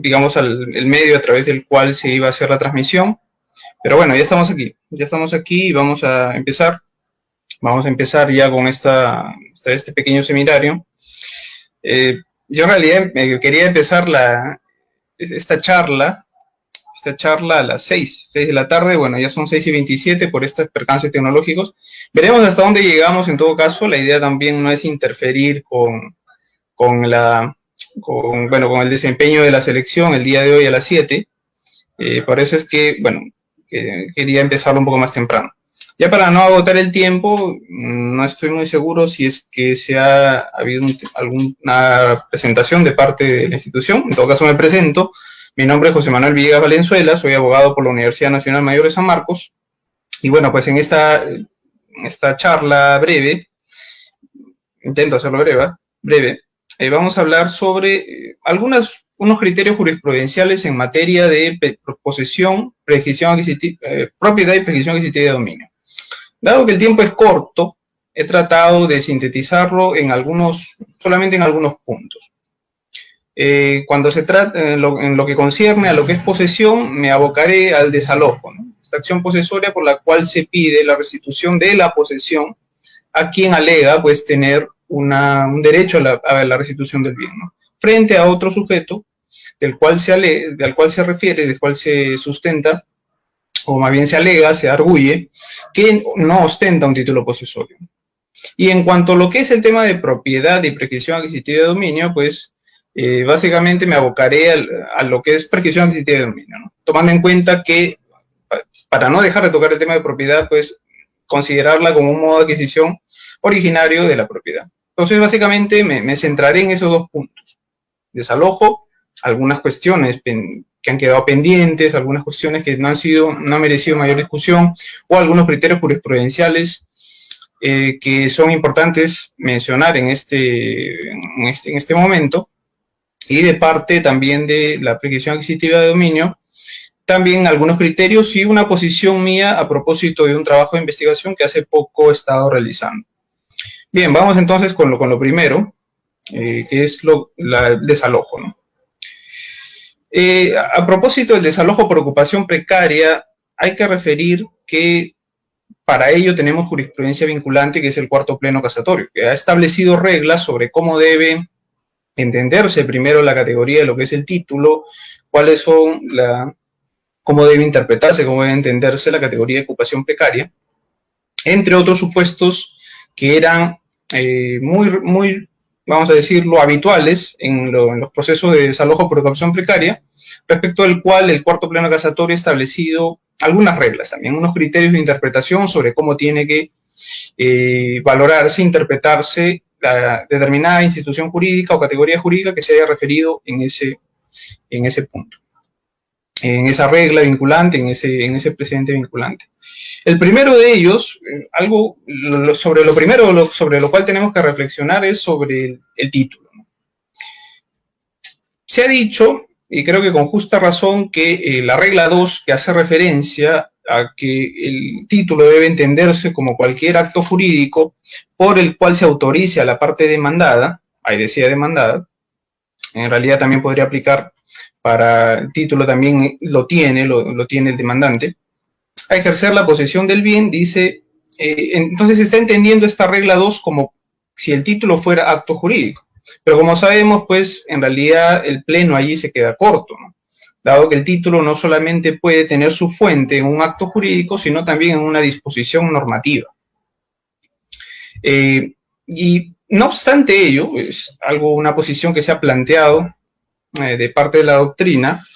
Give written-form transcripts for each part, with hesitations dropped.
digamos, el medio a través del cual se iba a hacer la transmisión. Pero bueno, ya estamos aquí y vamos a empezar. Vamos a empezar ya con este pequeño seminario. Yo en realidad quería empezar esta charla a las 6 de la tarde. Bueno, ya son 6:27 por estos percances tecnológicos. Veremos hasta dónde llegamos en todo caso. La idea también no es interferir con el desempeño de la selección el día de hoy a las 7. Por eso es que, bueno, quería empezarlo un poco más temprano. Ya para no agotar el tiempo, no estoy muy seguro si es que se ha habido alguna presentación de parte de la institución. En todo caso me presento. Mi nombre es José Manuel Villegas Valenzuela, soy abogado por la Universidad Nacional Mayor de San Marcos. Y bueno, pues en esta charla breve, intento hacerlo breve, vamos a hablar sobre unos criterios jurisprudenciales en materia de posesión, propiedad y prescripción adquisitiva de dominio. Dado que el tiempo es corto, he tratado de sintetizarlo solamente en algunos puntos. Cuando se trata, en lo que concierne a lo que es posesión, me abocaré al desalojo, ¿no? Esta acción posesoria por la cual se pide la restitución de la posesión a quien alega pues tener un derecho a la restitución del bien, ¿no? Frente a otro sujeto del cual se refiere, del cual se sustenta, o más bien se alega, se arguye, que no ostenta un título posesorio. Y en cuanto a lo que es el tema de propiedad y prescripción adquisitiva de dominio, pues básicamente me abocaré a lo que es prescripción adquisitiva de dominio, ¿no? Tomando en cuenta que, para no dejar de tocar el tema de propiedad, pues considerarla como un modo de adquisición originario de la propiedad. Entonces, básicamente me centraré en esos dos puntos. Desalojo, algunas cuestiones que han quedado pendientes, algunas cuestiones que no han merecido mayor discusión, o algunos criterios jurisprudenciales que son importantes mencionar en este momento. Y de parte también de la prescripción adquisitiva de dominio, también algunos criterios y una posición mía a propósito de un trabajo de investigación que hace poco he estado realizando. Bien, vamos entonces con lo primero, que es el desalojo, ¿no? A propósito del desalojo por ocupación precaria, hay que referir que para ello tenemos jurisprudencia vinculante, que es el cuarto pleno casatorio, que ha establecido reglas sobre cómo debe entenderse primero la categoría de lo que es el título, cómo debe interpretarse, cómo debe entenderse la categoría de ocupación precaria, entre otros supuestos que eran muy, vamos a decirlo, habituales en los procesos de desalojo por ocupación precaria, respecto al cual el cuarto pleno casatorio ha establecido algunas reglas, también unos criterios de interpretación sobre cómo tiene que valorarse, interpretarse la determinada institución jurídica o categoría jurídica que se haya referido en ese punto, en esa regla vinculante, en ese precedente vinculante. El primero de ellos, sobre lo cual tenemos que reflexionar, es sobre el título, ¿no? Se ha dicho, y creo que con justa razón, que la regla 2, que hace referencia a que el título debe entenderse como cualquier acto jurídico por el cual se autorice a la parte demandada, ahí decía demandada, en realidad también podría aplicar para el título, también lo tiene el demandante, a ejercer la posesión del bien, dice, entonces se está entendiendo esta regla 2 como si el título fuera acto jurídico. Pero como sabemos, pues en realidad el pleno allí se queda corto, ¿no? Dado que el título no solamente puede tener su fuente en un acto jurídico, sino también en una disposición normativa. Y no obstante ello, es una posición que se ha planteado de parte de la doctrina,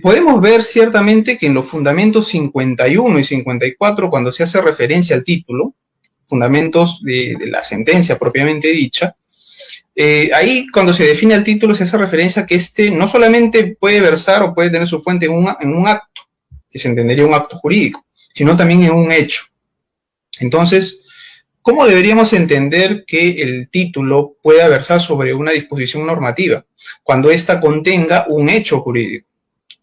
podemos ver ciertamente que en los fundamentos 51 y 54, cuando se hace referencia al título, fundamentos de la sentencia propiamente dicha, ahí cuando se define el título se hace referencia a que no solamente puede versar o puede tener su fuente en un acto, que se entendería un acto jurídico, sino también en un hecho. Entonces, ¿cómo deberíamos entender que el título pueda versar sobre una disposición normativa? Cuando ésta contenga un hecho jurídico.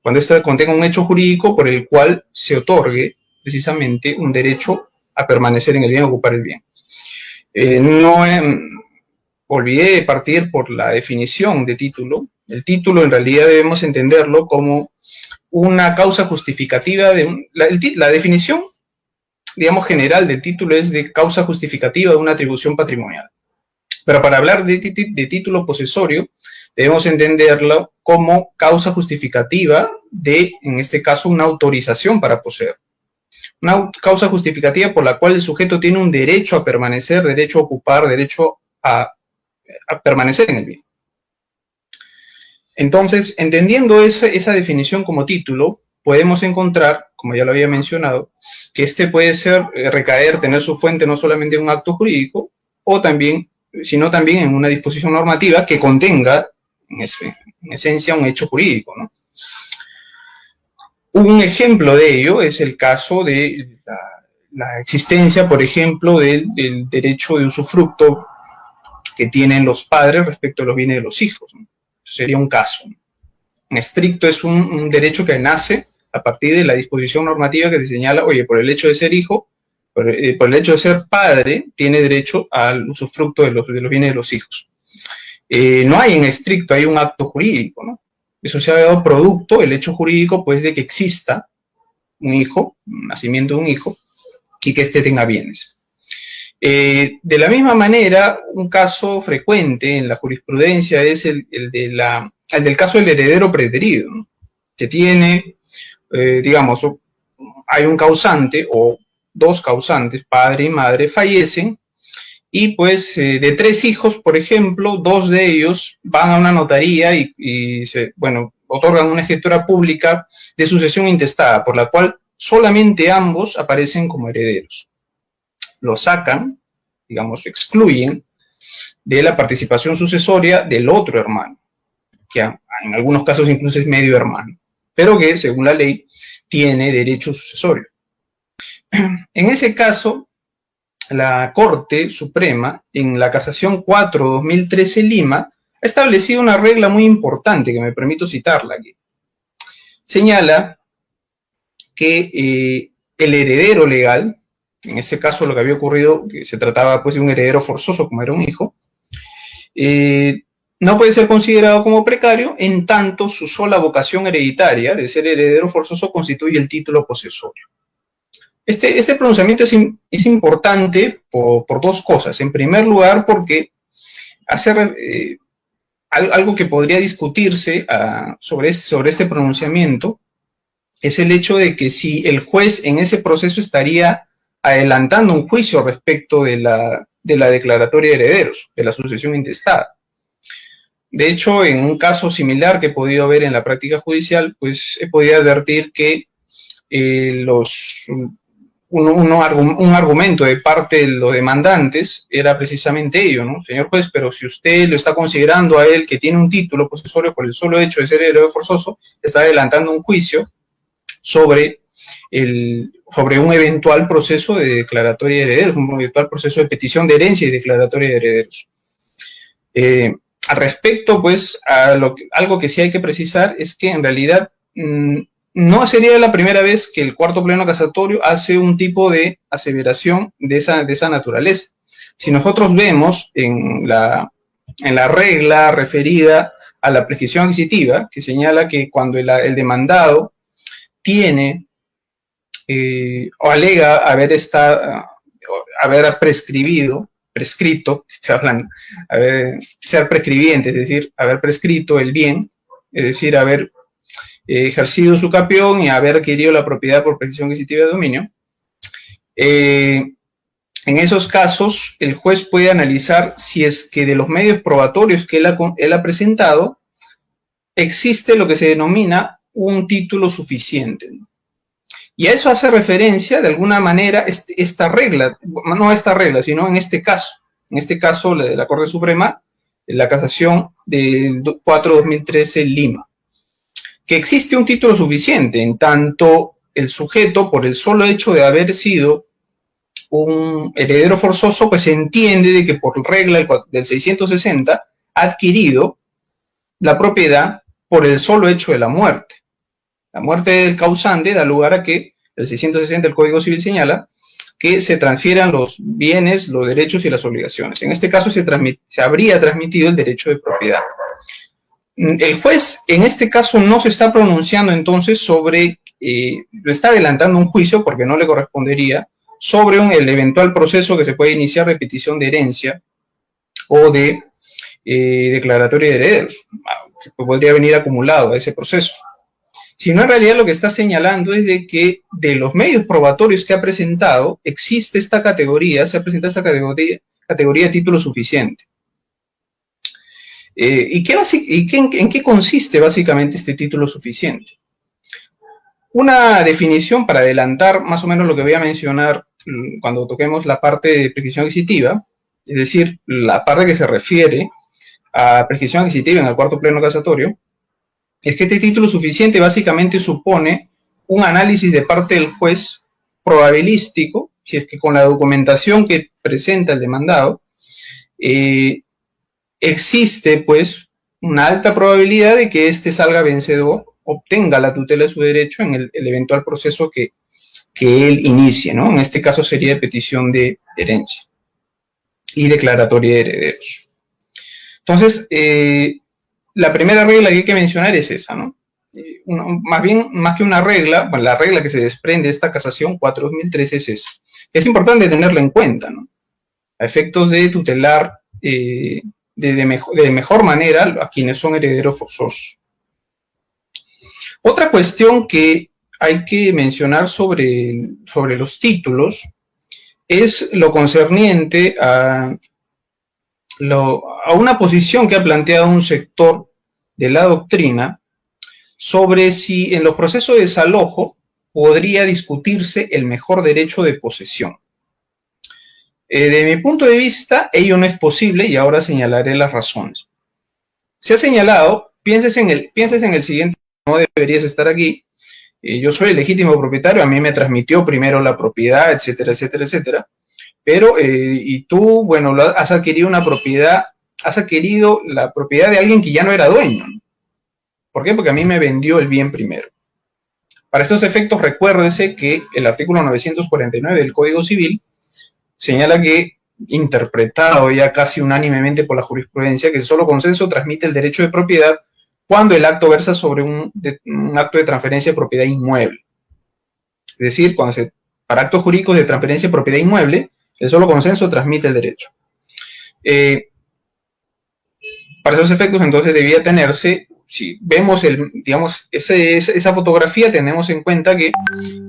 Cuando ésta contenga un hecho jurídico por el cual se otorgue precisamente un derecho a permanecer en el bien, a ocupar el bien. Olvidé partir por la definición de título, El título en realidad debemos entenderlo como una causa justificativa de la definición, digamos, general del título es de causa justificativa de una atribución patrimonial. Pero para hablar de título posesorio, debemos entenderlo como causa justificativa de, en este caso, una autorización para poseer. Una causa justificativa por la cual el sujeto tiene un derecho a permanecer, derecho a ocupar, derecho a permanecer en el bien. Entonces, entendiendo esa definición como título, podemos encontrar, como ya lo había mencionado, que este puede ser, tener su fuente no solamente en un acto jurídico, sino también en una disposición normativa que contenga, en esencia, un hecho jurídico, ¿no? Un ejemplo de ello es el caso de la existencia, por ejemplo, del derecho de usufructo que tienen los padres respecto a los bienes de los hijos, ¿no? Sería un caso. En estricto es un derecho que nace a partir de la disposición normativa que te señala, oye, por el hecho de ser hijo, por el hecho de ser padre, tiene derecho al usufructo de los bienes de los hijos. No hay en estricto, hay un acto jurídico, ¿no? Eso se ha dado producto, el hecho jurídico, pues, de que exista un hijo, un nacimiento de un hijo, y que éste tenga bienes. De la misma manera, un caso frecuente en la jurisprudencia es el del caso del heredero preterido, ¿no? Que tiene, digamos, hay un causante o dos causantes, padre y madre, fallecen y pues de 3 hijos, por ejemplo, 2 de ellos van a una notaría y otorgan una escritura pública de sucesión intestada, por la cual solamente ambos aparecen como herederos. Lo sacan, digamos, excluyen de la participación sucesoria del otro hermano, que en algunos casos incluso es medio hermano, pero que según la ley tiene derecho sucesorio. En ese caso, la Corte Suprema, en la Casación 4/2013 Lima, ha establecido una regla muy importante que me permito citarla aquí. Señala que el heredero legal, en este caso lo que había ocurrido, que se trataba pues de un heredero forzoso como era un hijo, no puede ser considerado como precario en tanto su sola vocación hereditaria de ser heredero forzoso constituye el título posesorio. Este pronunciamiento es importante por 2 cosas. En primer lugar, porque hace algo que podría discutirse sobre este pronunciamiento es el hecho de que si el juez en ese proceso estaría adelantando un juicio respecto de la declaratoria de herederos, de la sucesión intestada. De hecho, en un caso similar que he podido ver en la práctica judicial, pues he podido advertir que un argumento de parte de los demandantes era precisamente ello, ¿no? Señor juez, pero si usted lo está considerando a él que tiene un título posesorio por el solo hecho de ser heredero forzoso, está adelantando un juicio sobre un eventual proceso de declaratoria de herederos, un eventual proceso de petición de herencia y declaratoria de herederos. Al respecto, pues, algo que sí hay que precisar es que en realidad no sería la primera vez que el cuarto pleno casatorio hace un tipo de aseveración de esa naturaleza. Si nosotros vemos en la regla referida a la prescripción adquisitiva, que señala que cuando el demandado tiene o alega haber prescrito, estoy hablando, ser prescribiente, es decir, haber prescrito el bien, es decir, haber ejercido su capión y haber adquirido la propiedad por prescripción adquisitiva de dominio. En esos casos, el juez puede analizar si es que de los medios probatorios que él ha presentado, existe lo que se denomina un título suficiente, ¿no? Y a eso hace referencia, de alguna manera, esta regla, no esta regla, sino en este caso, la de la Corte Suprema, la casación del 4/2013 Lima, que existe un título suficiente, en tanto el sujeto, por el solo hecho de haber sido un heredero forzoso, pues se entiende de que por regla del 660 ha adquirido la propiedad por el solo hecho de la muerte. La muerte del causante da lugar a que el 660 del Código Civil señala que se transfieran los bienes, los derechos y las obligaciones. En este caso se habría transmitido el derecho de propiedad. El juez en este caso no se está pronunciando entonces sobre, lo está adelantando un juicio porque no le correspondería, sobre el eventual proceso que se puede iniciar de petición de herencia o de declaratoria de herederos, que podría venir acumulado a ese proceso. Sino en realidad lo que está señalando es de que de los medios probatorios que ha presentado, existe esta categoría, se ha presentado esta categoría de título suficiente. ¿En qué consiste básicamente este título suficiente? Una definición para adelantar más o menos lo que voy a mencionar cuando toquemos la parte de prescripción adquisitiva, es decir, la parte que se refiere a prescripción adquisitiva en el cuarto pleno casatorio, es que este título suficiente básicamente supone un análisis de parte del juez probabilístico, si es que con la documentación que presenta el demandado, existe pues una alta probabilidad de que éste salga vencedor, obtenga la tutela de su derecho en el eventual proceso que él inicie, ¿no? En este caso sería de petición de herencia y declaratoria de herederos. Entonces, la primera regla que hay que mencionar es esa, ¿no? Más que una regla, bueno, la regla que se desprende de esta casación 4.013 es esa. Es importante tenerla en cuenta, ¿no? A efectos de tutelar de mejor manera a quienes son herederos forzosos. Otra cuestión que hay que mencionar sobre los títulos es lo concerniente a una posición que ha planteado un sector de la doctrina sobre si en los procesos de desalojo podría discutirse el mejor derecho de posesión. De mi punto de vista, ello no es posible y ahora señalaré las razones. Se ha señalado, pienses en el siguiente, no deberías estar aquí, yo soy el legítimo propietario, a mí me transmitió primero la propiedad, etcétera, etcétera, etcétera, pero, y tú, bueno, has adquirido una propiedad, has adquirido la propiedad de alguien que ya no era dueño. ¿Por qué? Porque a mí me vendió el bien primero. Para estos efectos, recuérdese que el artículo 949 del Código Civil señala que, interpretado ya casi unánimemente por la jurisprudencia, que el solo consenso transmite el derecho de propiedad cuando el acto versa sobre un acto de transferencia de propiedad inmueble. Es decir, para actos jurídicos de transferencia de propiedad inmueble, el solo consenso transmite el derecho. Para esos efectos, entonces, debía tenerse, si vemos esa fotografía, tenemos en cuenta que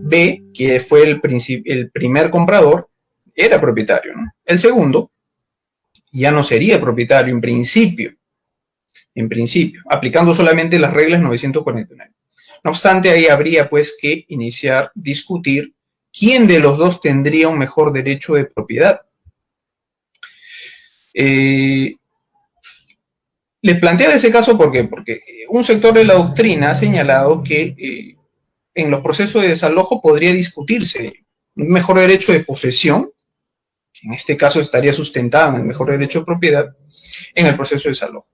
B, que fue el primer comprador, era propietario, ¿no? El segundo ya no sería propietario en principio, aplicando solamente las reglas 949. No obstante, ahí habría pues que discutir quién de los dos tendría un mejor derecho de propiedad. Les planteaba ese caso porque un sector de la doctrina ha señalado que en los procesos de desalojo podría discutirse un mejor derecho de posesión, que en este caso estaría sustentado en el mejor derecho de propiedad, en el proceso de desalojo.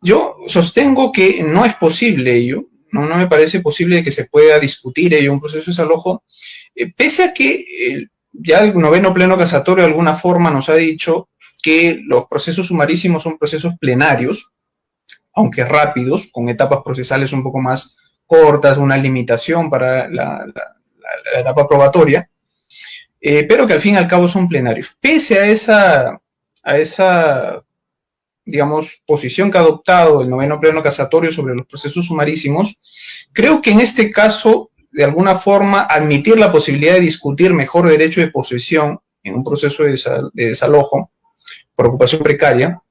Yo sostengo que no es posible ello, no me parece posible que se pueda discutir ello en un proceso de desalojo, pese a que ya el noveno pleno casatorio de alguna forma nos ha dicho que los procesos sumarísimos son procesos plenarios, aunque rápidos, con etapas procesales un poco más cortas, una limitación para la etapa probatoria, pero que al fin y al cabo son plenarios. Pese a esa digamos, posición que ha adoptado el noveno pleno casatorio sobre los procesos sumarísimos, creo que en este caso, de alguna forma, admitir la posibilidad de discutir mejor derecho de posesión en un proceso de desalojo por ocupación precaria,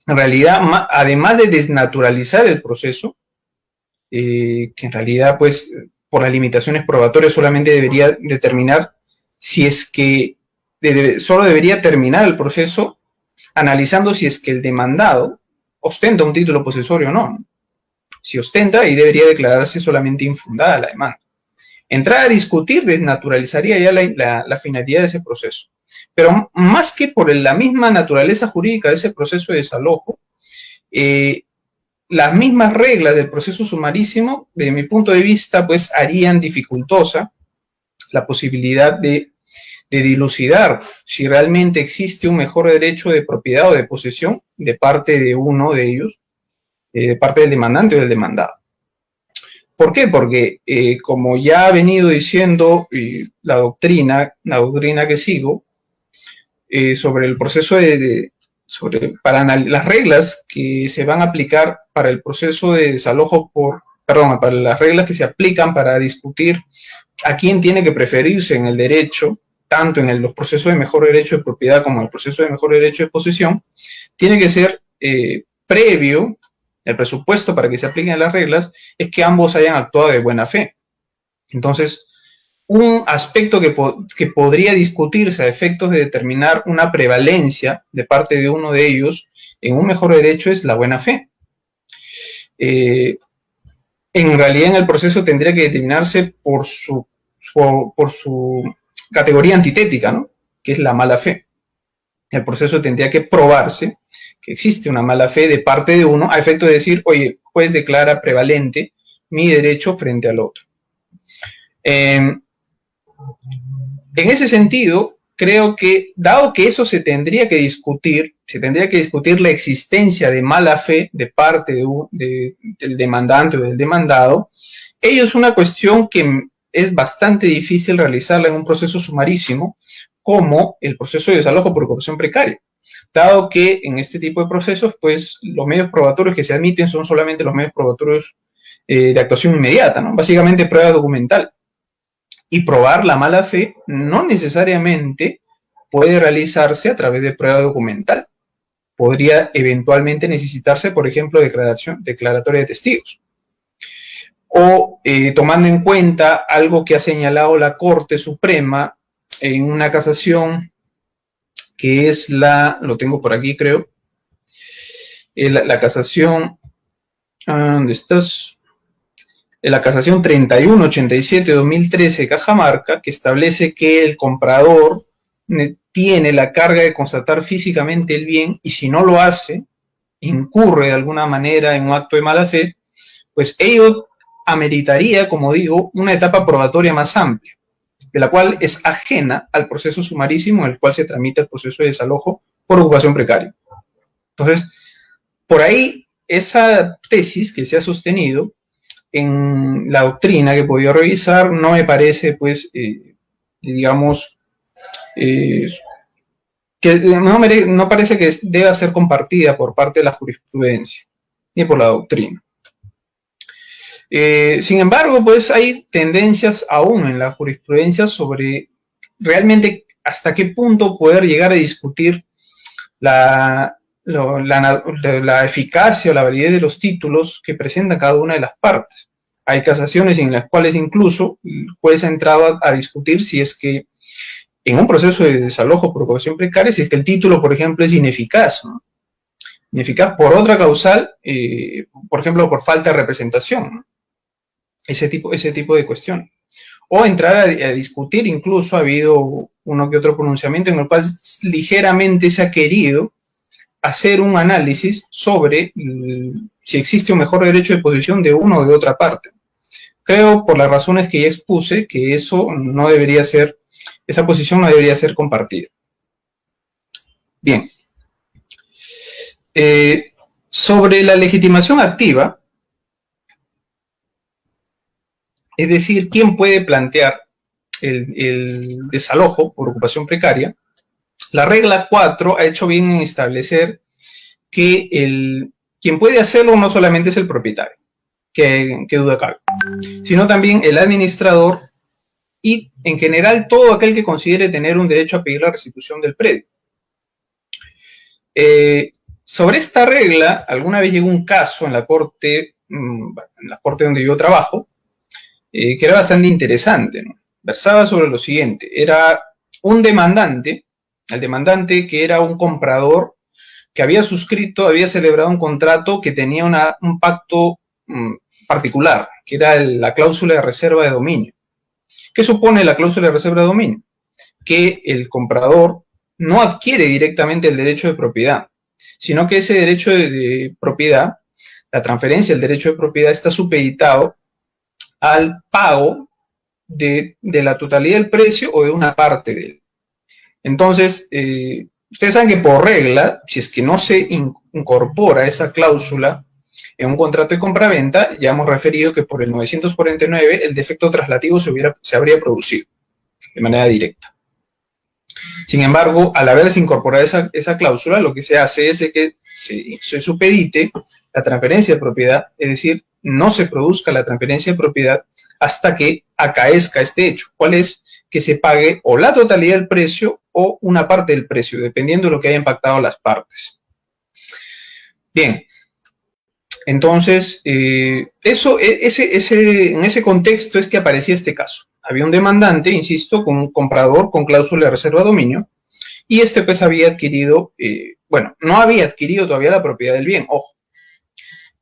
en realidad, además de desnaturalizar el proceso, que en realidad, pues, por las limitaciones probatorias solamente debería determinar si es que solo debería terminar el proceso analizando si es que el demandado ostenta un título posesorio o no. Si ostenta, ahí debería declararse solamente infundada la demanda. Entrar a discutir desnaturalizaría ya la finalidad de ese proceso. Pero más que por la misma naturaleza jurídica de ese proceso de desalojo, las mismas reglas del proceso sumarísimo, de mi punto de vista, pues harían dificultosa la posibilidad de dilucidar si realmente existe un mejor derecho de propiedad o de posesión de parte de uno de ellos de parte del demandante o del demandado. ¿Por qué? Porque como ya ha venido diciendo la doctrina que sigo, sobre el proceso para las reglas que se van a aplicar para el proceso de desalojo para las reglas que se aplican para discutir a quién tiene que preferirse en el derecho, tanto en los procesos de mejor derecho de propiedad como en el proceso de mejor derecho de posesión, tiene que ser previo. El presupuesto para que se apliquen las reglas es que ambos hayan actuado de buena fe. Entonces, un aspecto que podría discutirse a efectos de determinar una prevalencia de parte de uno de ellos en un mejor derecho es la buena fe. En realidad, en el proceso tendría que determinarse por su categoría antitética, ¿no? Que es la mala fe. El proceso tendría que probarse que existe una mala fe de parte de uno a efecto de decir, oye, juez declara prevalente mi derecho frente al otro. En ese sentido, creo que, dado que eso se tendría que discutir la existencia de mala fe de parte del demandante o del demandado, ello es una cuestión que es bastante difícil realizarla en un proceso sumarísimo, como el proceso de desalojo por ocupación precaria, dado que en este tipo de procesos, pues, los medios probatorios que se admiten son solamente los medios probatorios de actuación inmediata, ¿no? Básicamente prueba documental. Y probar la mala fe no necesariamente puede realizarse a través de prueba documental. Podría eventualmente necesitarse, por ejemplo, declaratoria de testigos. O tomando en cuenta algo que ha señalado la Corte Suprema en una casación que es lo tengo por aquí, creo, la casación, ¿dónde estás? La casación 3187-2013 Cajamarca, que establece que el comprador tiene la carga de constatar físicamente el bien y si no lo hace, incurre de alguna manera en un acto de mala fe, pues ello ameritaría, como digo, una etapa probatoria más amplia, de la cual es ajena al proceso sumarísimo en el cual se tramita el proceso de desalojo por ocupación precaria. Entonces, por ahí, esa tesis que se ha sostenido en la doctrina que he podido revisar no me parece, pues, digamos, que no parece que deba ser compartida por parte de la jurisprudencia ni por la doctrina. Sin embargo, pues hay tendencias aún en la jurisprudencia sobre realmente hasta qué punto poder llegar a discutir la eficacia o la validez de los títulos que presenta cada una de las partes. Hay casaciones en las cuales incluso el juez ha entrado a discutir si es que en un proceso de desalojo por ocupación precaria, si es que el título, por ejemplo, es ineficaz, ¿no? Ineficaz por otra causal, por ejemplo, por falta de representación, ¿no? Ese tipo de cuestión. O entrar a discutir, incluso ha habido uno que otro pronunciamiento en el cual ligeramente se ha querido hacer un análisis sobre si existe un mejor derecho de posesión de uno o de otra parte. Creo, por las razones que ya expuse, que eso no debería ser, esa posición no debería ser compartida. Bien. Sobre la legitimación activa, es decir, ¿quién puede plantear el desalojo por ocupación precaria? La regla 4 ha hecho bien en establecer que quien puede hacerlo no solamente es el propietario, que duda cabe, sino también el administrador y, en general, todo aquel que considere tener un derecho a pedir la restitución del predio. Sobre esta regla, alguna vez llegó un caso en la corte donde yo trabajo, que era bastante interesante, ¿no? Versaba sobre lo siguiente: era un demandante, el demandante que era un comprador que había celebrado un contrato que tenía un pacto particular, que era la cláusula de reserva de dominio. ¿Qué supone la cláusula de reserva de dominio? Que el comprador no adquiere directamente el derecho de propiedad, sino que ese derecho de propiedad, la transferencia del derecho de propiedad, está supeditado al pago de la totalidad del precio o de una parte de él. Entonces, ustedes saben que por regla, si es que no se incorpora esa cláusula En un contrato de compraventa ya hemos referido que por el 949 el defecto traslativo se habría producido de manera directa. Sin embargo, al haberse incorporado esa cláusula, lo que se hace es que se supedite la transferencia de propiedad, es decir, no se produzca la transferencia de propiedad hasta que acaezca este hecho. ¿Cuál es? Que se pague o la totalidad del precio o una parte del precio, dependiendo de lo que haya impactado las partes. Bien, entonces, en ese contexto es que aparecía este caso. Había un demandante, insisto, con un comprador con cláusula de reserva de dominio, y este pues había adquirido, no había adquirido todavía la propiedad del bien, ojo.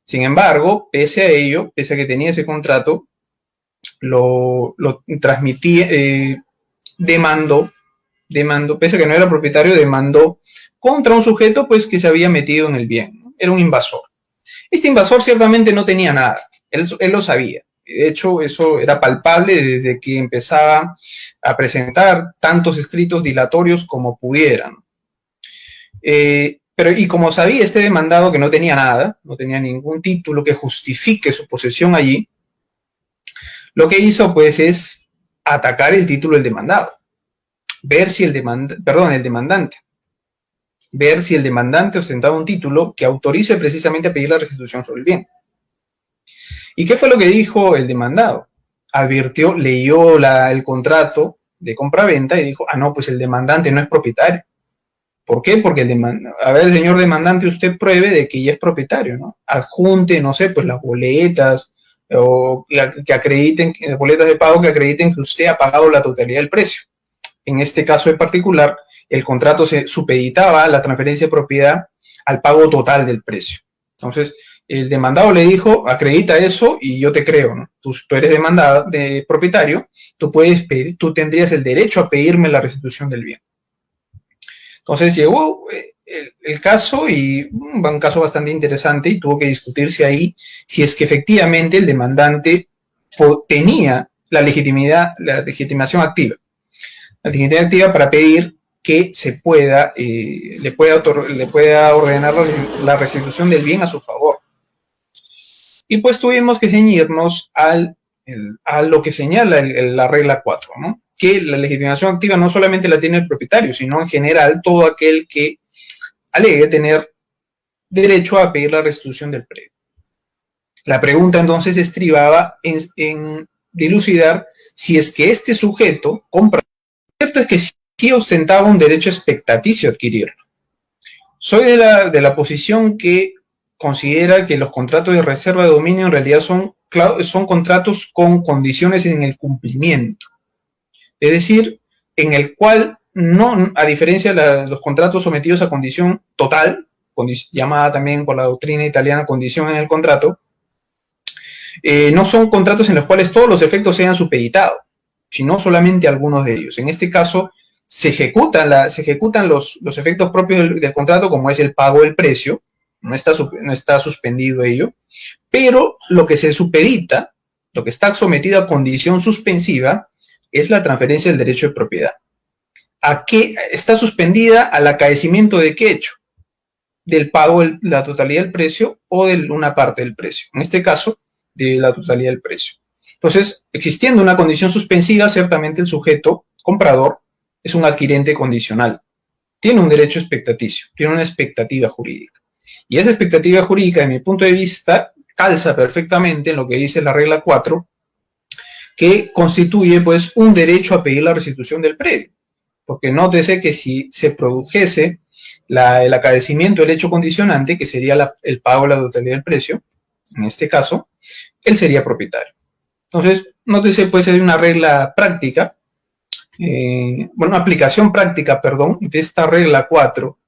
Sin embargo, pese a ello, pese a que tenía ese contrato, lo transmitía, demandó, pese a que no era propietario, demandó contra un sujeto pues que se había metido en el bien, ¿no? Era un invasor. Este invasor ciertamente no tenía nada, él lo sabía. De hecho, eso era palpable desde que empezaba a presentar tantos escritos dilatorios como pudieran. Y como sabía este demandado que no tenía nada, no tenía ningún título que justifique su posesión allí, lo que hizo pues es atacar el título del demandado, ver si el demandante ostentaba un título que autorice precisamente a pedir la restitución sobre el bien. ¿Y qué fue lo que dijo el demandado? Leyó el contrato de compraventa y dijo, no, pues el demandante no es propietario. ¿Por qué? Porque señor demandante, usted pruebe de que ya es propietario, ¿no? Adjunte, no sé, pues las boletas, o que acrediten, boletas de pago que acrediten que usted ha pagado la totalidad del precio. En este caso en particular, el contrato se supeditaba la transferencia de propiedad al pago total del precio. Entonces, el demandado le dijo, acredita eso y yo te creo, ¿no? Tú eres de propietario, tú tendrías el derecho a pedirme la restitución del bien. Entonces llegó el caso, y un caso bastante interesante, y tuvo que discutirse ahí si es que efectivamente el demandante tenía la legitimación activa. La legitimación activa para pedir que le pueda ordenar la restitución del bien a su favor. Y pues tuvimos que ceñirnos a lo que señala la regla 4, ¿no? Que la legitimación activa no solamente la tiene el propietario, sino en general todo aquel que alegue tener derecho a pedir la restitución del predio. La pregunta entonces estribaba en dilucidar si es que este sujeto compra. Cierto es que sí ostentaba un derecho expectaticio a adquirirlo. Soy de la posición que considera que los contratos de reserva de dominio en realidad son contratos con condiciones en el cumplimiento. Es decir, en el cual, no, a diferencia de los contratos sometidos a condición total, llamada también por la doctrina italiana condición en el contrato, no son contratos en los cuales todos los efectos sean supeditados, sino solamente algunos de ellos. En este caso, se ejecutan los efectos propios del contrato, como es el pago del precio, no está suspendido ello, pero lo que se supedita, lo que está sometido a condición suspensiva, es la transferencia del derecho de propiedad. ¿A qué está suspendida? Al acaecimiento de qué hecho? Del pago de la totalidad del precio o de una parte del precio. En este caso, de la totalidad del precio. Entonces, existiendo una condición suspensiva, ciertamente el sujeto comprador es un adquirente condicional. Tiene un derecho expectaticio, tiene una expectativa jurídica. Y esa expectativa jurídica, de mi punto de vista, calza perfectamente en lo que dice la regla 4, que constituye pues un derecho a pedir la restitución del predio. Porque nótese que si se produjese el acaecimiento del hecho condicionante, que sería el pago de la totalidad del precio, en este caso, él sería propietario. Entonces, nótese pues hay una regla práctica, una aplicación práctica, perdón, de esta regla 4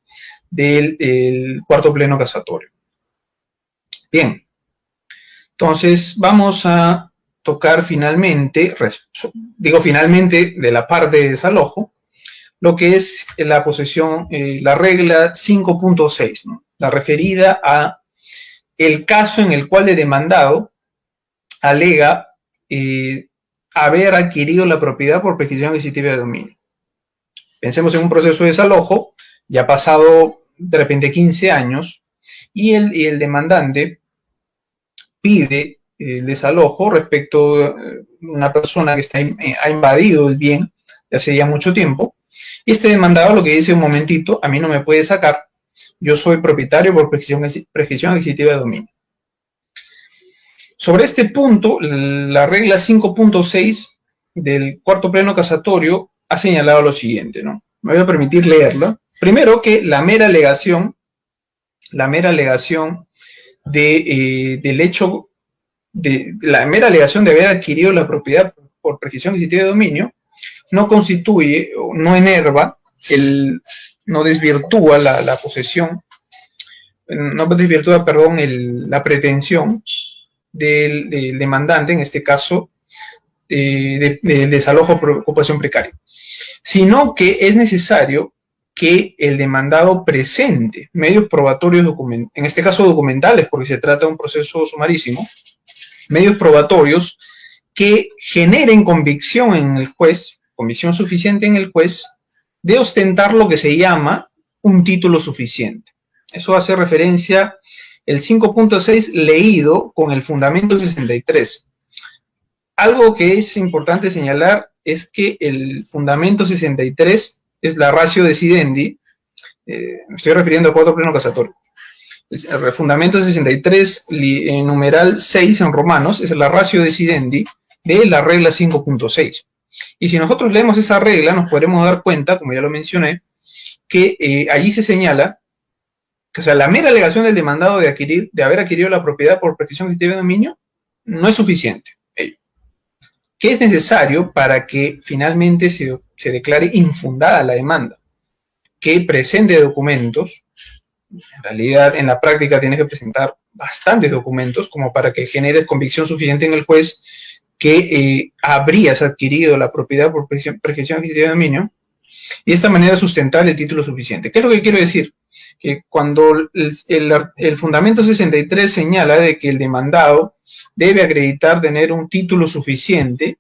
del cuarto pleno casatorio. Bien, entonces vamos a tocar finalmente de la parte de desalojo, lo que es la posesión, la regla 5.6, ¿no? La referida a el caso en el cual el demandado alega haber adquirido la propiedad por prescripción adquisitiva de dominio. Pensemos en un proceso de desalojo, ya ha pasado de repente 15 años, y el demandante pide el desalojo respecto a una persona que ha invadido el bien de hace ya mucho tiempo. Y este demandado lo que dice: un momentito, a mí no me puede sacar, yo soy propietario por prescripción adquisitiva de dominio. Sobre este punto, la regla 5.6 del cuarto pleno casatorio ha señalado lo siguiente, ¿no? Me voy a permitir leerla. Primero, que la mera alegación del hecho la mera alegación de haber adquirido la propiedad por prescripción adquisitiva de dominio no constituye, no enerva, no desvirtúa la posesión, no desvirtúa, perdón, la pretensión del demandante, en este caso, de desalojo por ocupación precaria, sino que es necesario que el demandado presente medios probatorios, en este caso documentales, porque se trata de un proceso sumarísimo, medios probatorios que generen convicción en el juez, convicción suficiente en el juez, de ostentar lo que se llama un título suficiente. Eso hace referencia el 5.6 leído con el fundamento 63. Algo que es importante señalar es que el fundamento 63 es la ratio decidendi, me estoy refiriendo a cuarto pleno casatorio. El fundamento 63, numeral 6 en romanos, es la ratio decidendi de la regla 5.6. Y si nosotros leemos esa regla, nos podremos dar cuenta, como ya lo mencioné, que allí se señala que, o sea, la mera alegación del demandado de haber adquirido la propiedad por prescripción adquisitiva de dominio no es suficiente. ¿Qué es necesario para que finalmente se declare infundada la demanda? Que presente documentos. En realidad, en la práctica tienes que presentar bastantes documentos como para que genere convicción suficiente en el juez que habrías adquirido la propiedad por prescripción adquisitiva de dominio, y de esta manera sustentar el título suficiente. ¿Qué es lo que quiero decir? Que cuando el fundamento 63 señala de que el demandado debe acreditar tener un título suficiente,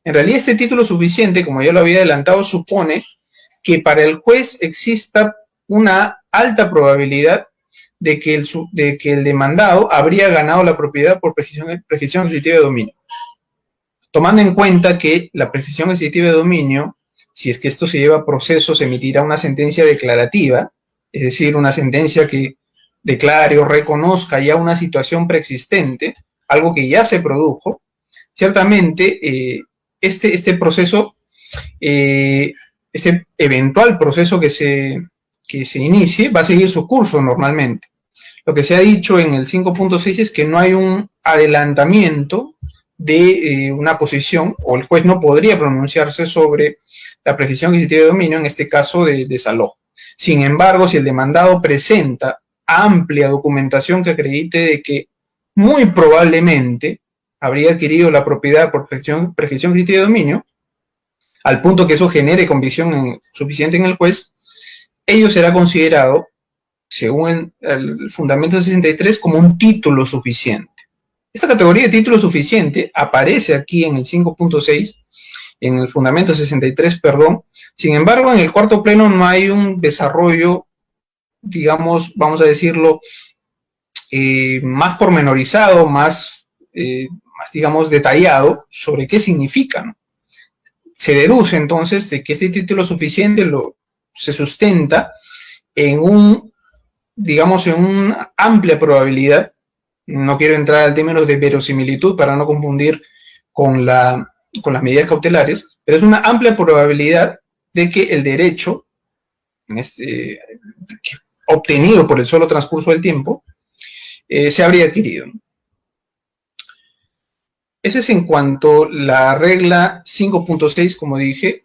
en realidad este título suficiente, como ya lo había adelantado, supone que para el juez exista una alta probabilidad de que el demandado habría ganado la propiedad por prescripción adquisitiva de dominio. Tomando en cuenta que la prescripción adquisitiva de dominio, si es que esto se lleva a proceso, se emitirá una sentencia declarativa, es decir, una sentencia que declare o reconozca ya una situación preexistente, algo que ya se produjo. Ciertamente, este proceso, este eventual proceso que se inicie, va a seguir su curso normalmente. Lo que se ha dicho en el 5.6 es que no hay un adelantamiento de una posición, o el juez no podría pronunciarse sobre la prescripción adquisitiva de dominio, en este caso de desalojo. Sin embargo, si el demandado presenta amplia documentación que acredite de que muy probablemente habría adquirido la propiedad por prescripción adquisitiva de dominio, al punto que eso genere convicción suficiente en el juez, ello será considerado, según el fundamento 63, como un título suficiente. Esta categoría de título suficiente aparece aquí en el 5.6, en el fundamento 63, perdón. Sin embargo, en el cuarto pleno no hay un desarrollo, digamos, vamos a decirlo, más pormenorizado, más, digamos, detallado sobre qué significa, ¿no? Se deduce entonces de que este título suficiente se sustenta en digamos, en una amplia probabilidad. No quiero entrar al término de verosimilitud para no confundir con las medidas cautelares, pero es una amplia probabilidad de que el derecho obtenido por el solo transcurso del tiempo se habría adquirido. Ese es en cuanto a la regla 5.6, como dije,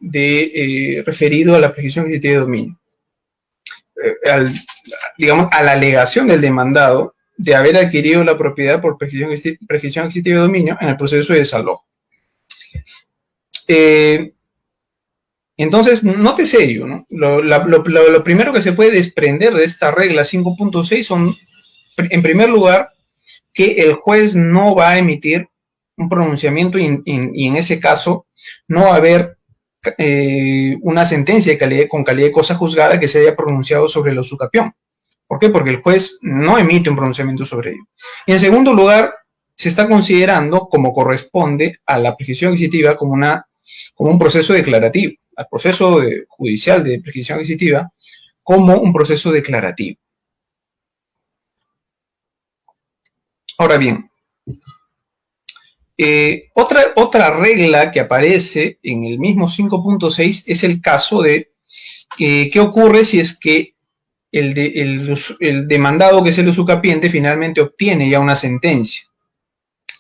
referido a la prescripción adquisitiva de dominio. Digamos, a la alegación del demandado de haber adquirido la propiedad por prescripción adquisitiva de dominio en el proceso de desalojo. Entonces, nótese ello, ¿no? Lo primero que se puede desprender de esta regla 5.6 son, en primer lugar, que el juez no va a emitir un pronunciamiento y en ese caso no va a haber una sentencia con calidad de cosa juzgada que se haya pronunciado sobre el usucapión. ¿Por qué? Porque el juez no emite un pronunciamiento sobre ello. Y en segundo lugar, se está considerando, como corresponde a la prescripción adquisitiva, como un proceso declarativo, al proceso judicial de prescripción adquisitiva como un proceso declarativo. Ahora bien, otra regla que aparece en el mismo 5.6 es el caso de qué ocurre si es que el demandado, que es el usucapiente, finalmente obtiene ya una sentencia.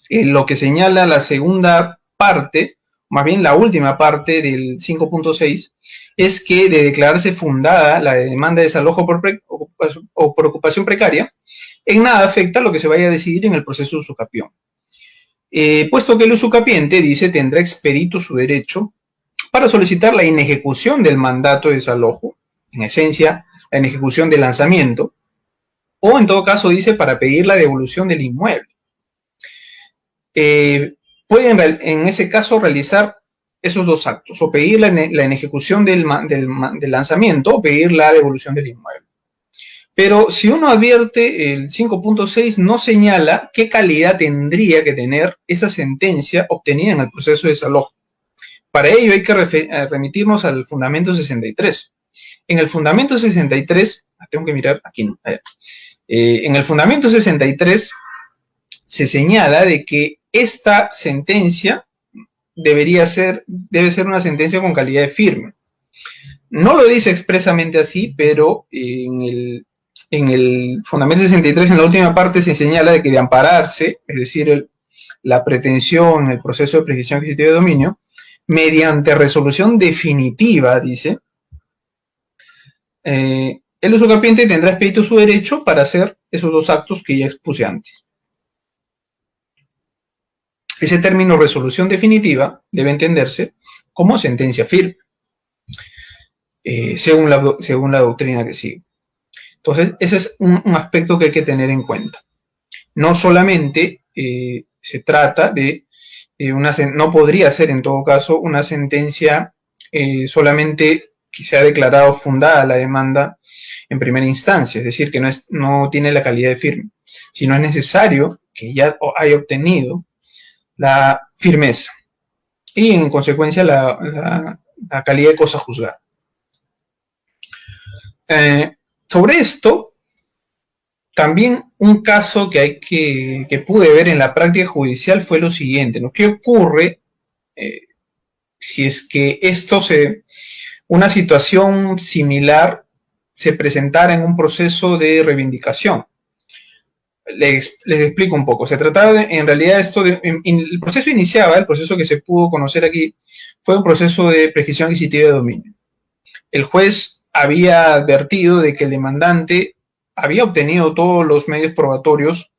Lo que señala la segunda parte, más bien la última parte del 5.6, es que de declararse fundada la demanda de desalojo por ocupación precaria, en nada afecta lo que se vaya a decidir en el proceso de usucapión. Puesto que el usucapiente, dice, tendrá expedito su derecho para solicitar la inejecución del mandato de desalojo, en esencia, la inejecución del lanzamiento, o en todo caso, dice, para pedir la devolución del inmueble. Pueden en ese caso realizar esos dos actos, o pedir la inejecución del lanzamiento o pedir la devolución del inmueble. Pero si uno advierte, el 5.6 no señala qué calidad tendría que tener esa sentencia obtenida en el proceso de desalojo. Para ello hay que remitirnos al fundamento 63. En el fundamento 63, tengo que mirar aquí, no, en el fundamento 63 se señala de que esta sentencia debe ser una sentencia con calidad de firme. No lo dice expresamente así, pero en el fundamento 63, en la última parte, se señala de que de ampararse, es decir, la pretensión en el proceso de prescripción adquisitiva de dominio, mediante resolución definitiva, dice, el usucapiente tendrá expedito su derecho para hacer esos dos actos que ya expuse antes. Ese término resolución definitiva debe entenderse como sentencia firme, según la doctrina que sigue. Entonces, ese es un aspecto que hay que tener en cuenta. No solamente se trata de no podría ser en todo caso una sentencia solamente que se ha declarado fundada la demanda en primera instancia, es decir, que no tiene la calidad de firme, sino es necesario que ya haya obtenido la firmeza y en consecuencia la calidad de cosa juzgada. Sobre esto, también un caso que pude ver en la práctica judicial fue lo siguiente, ¿no? ¿Qué ocurre si es que una situación similar se presentara en un proceso de reivindicación? Les explico un poco. Se trataba en realidad el proceso iniciaba, el proceso que se pudo conocer aquí, fue un proceso de prescripción adquisitiva de dominio. El juez había advertido de que el demandante había obtenido todos los medios probatorios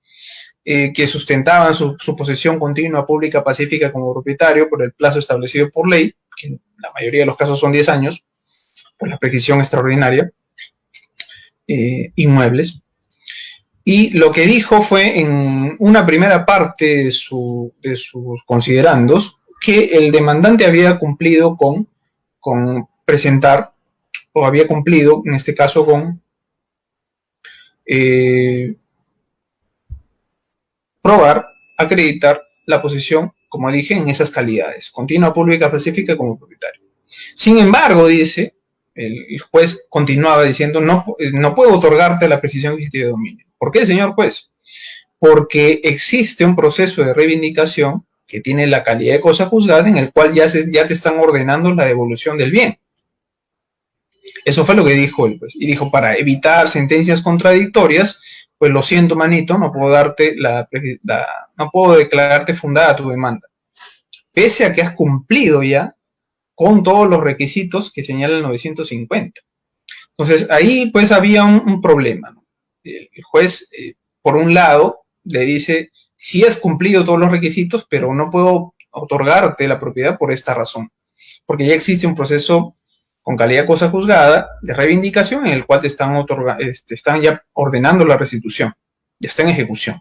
que sustentaban su posesión continua, pública, pacífica como propietario por el plazo establecido por ley, que en la mayoría de los casos son 10 años, por la prescripción extraordinaria, inmuebles. Y lo que dijo fue en una primera parte de sus considerandos que el demandante había cumplido con presentar, o había cumplido, en este caso, con probar, acreditar la posesión, como dije, en esas calidades, continua, pública, pacífica como propietario. Sin embargo, dice, el juez continuaba diciendo, no puedo otorgarte la prescripción adquisitiva de dominio. ¿Por qué, señor juez? Porque existe un proceso de reivindicación que tiene la calidad de cosa juzgada en el cual ya te están ordenando la devolución del bien. Eso fue lo que dijo él, pues. Y dijo, para evitar sentencias contradictorias, pues lo siento, manito, no puedo declararte fundada tu demanda. Pese a que has cumplido ya con todos los requisitos que señala el 950. Entonces, ahí pues había un problema, ¿no? El juez, por un lado, le dice, sí has cumplido todos los requisitos, pero no puedo otorgarte la propiedad por esta razón. Porque ya existe un proceso con calidad de cosa juzgada de reivindicación en el cual te están ya ordenando la restitución. Ya está en ejecución.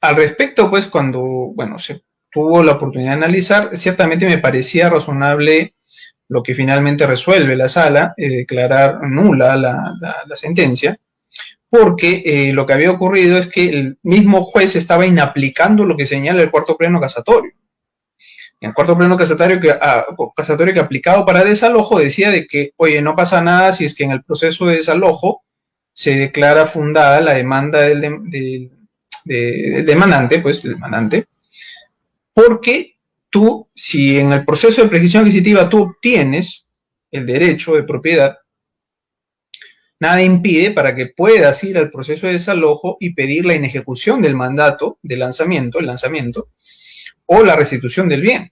Al respecto, pues, cuando, se tuvo la oportunidad de analizar, ciertamente me parecía razonable lo que finalmente resuelve la sala, declarar nula la sentencia, porque lo que había ocurrido es que el mismo juez estaba inaplicando lo que señala el cuarto pleno casatorio. En el cuarto pleno casatorio que aplicado para desalojo decía de que, oye, no pasa nada si es que en el proceso de desalojo se declara fundada la demanda del demandante, porque tú, si en el proceso de prescripción adquisitiva tú obtienes el derecho de propiedad, nada impide para que puedas ir al proceso de desalojo y pedir la inejecución del mandato de lanzamiento, o la restitución del bien.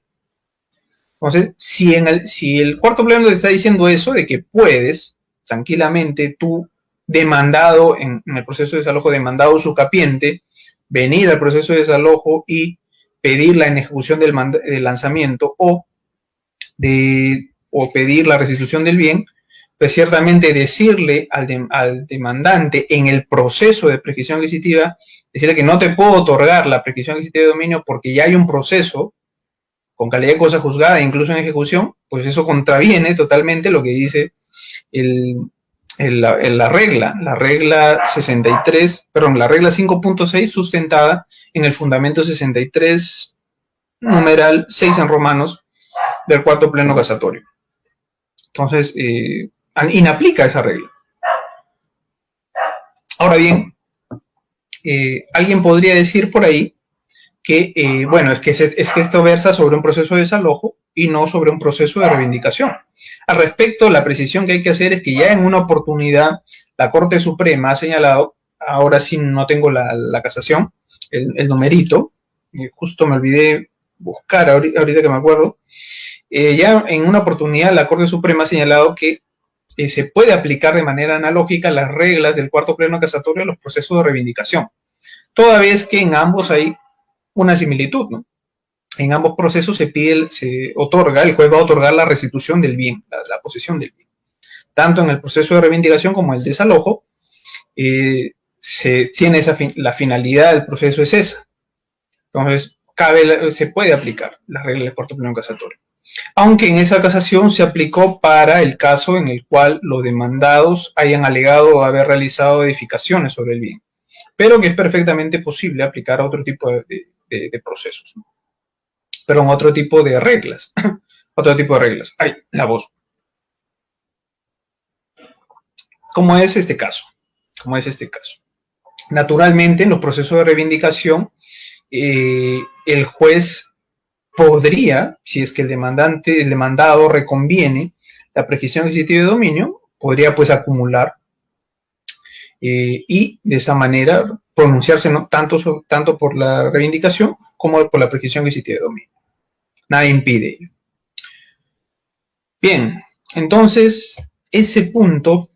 Entonces, si el cuarto pleno te está diciendo eso, de que puedes tranquilamente tú, demandado en el proceso de desalojo, demandado sucapiente, venir al proceso de desalojo y pedir la inejecución del lanzamiento o pedir la restitución del bien, pues ciertamente decirle al demandante en el proceso de prescripción adquisitiva, decirle que no te puedo otorgar la prescripción adquisitiva de dominio porque ya hay un proceso con calidad de cosa juzgada, incluso en ejecución, pues eso contraviene totalmente lo que dice la regla 63, perdón, la regla 5.6 sustentada en el fundamento 63, numeral 6 en romanos, del cuarto pleno casatorio. Entonces, inaplica esa regla. Ahora bien, alguien podría decir por ahí que, bueno, es que esto versa sobre un proceso de desalojo y no sobre un proceso de reivindicación. Al respecto, la precisión que hay que hacer es que ya en una oportunidad la Corte Suprema ha señalado, ahora sí no tengo la casación, el numerito, justo me olvidé buscar ahorita que me acuerdo, ya en una oportunidad la Corte Suprema ha señalado que se puede aplicar de manera analógica las reglas del cuarto pleno casatorio a los procesos de reivindicación, toda vez que en ambos hay una similitud, ¿no? En ambos procesos el juez va a otorgar la restitución del bien, la posesión del bien. Tanto en el proceso de reivindicación como en el desalojo, se tiene la finalidad del proceso es esa. Entonces, se puede aplicar la regla del cuarto pleno casatorio. Aunque en esa casación se aplicó para el caso en el cual los demandados hayan alegado haber realizado edificaciones sobre el bien, pero que es perfectamente posible aplicar a otro tipo de procesos, ¿no? Pero en otro tipo de reglas. Otro tipo de reglas. Ay, la voz. ¿Cómo es este caso? Naturalmente, en los procesos de reivindicación, el juez podría, si es que el demandado reconviene la prescripción adquisitiva de dominio, podría pues acumular y de esa manera pronunciarse, ¿no?, tanto por la reivindicación como por la prescripción adquisitiva de dominio. Nada impide ello. Bien, entonces, ese punto,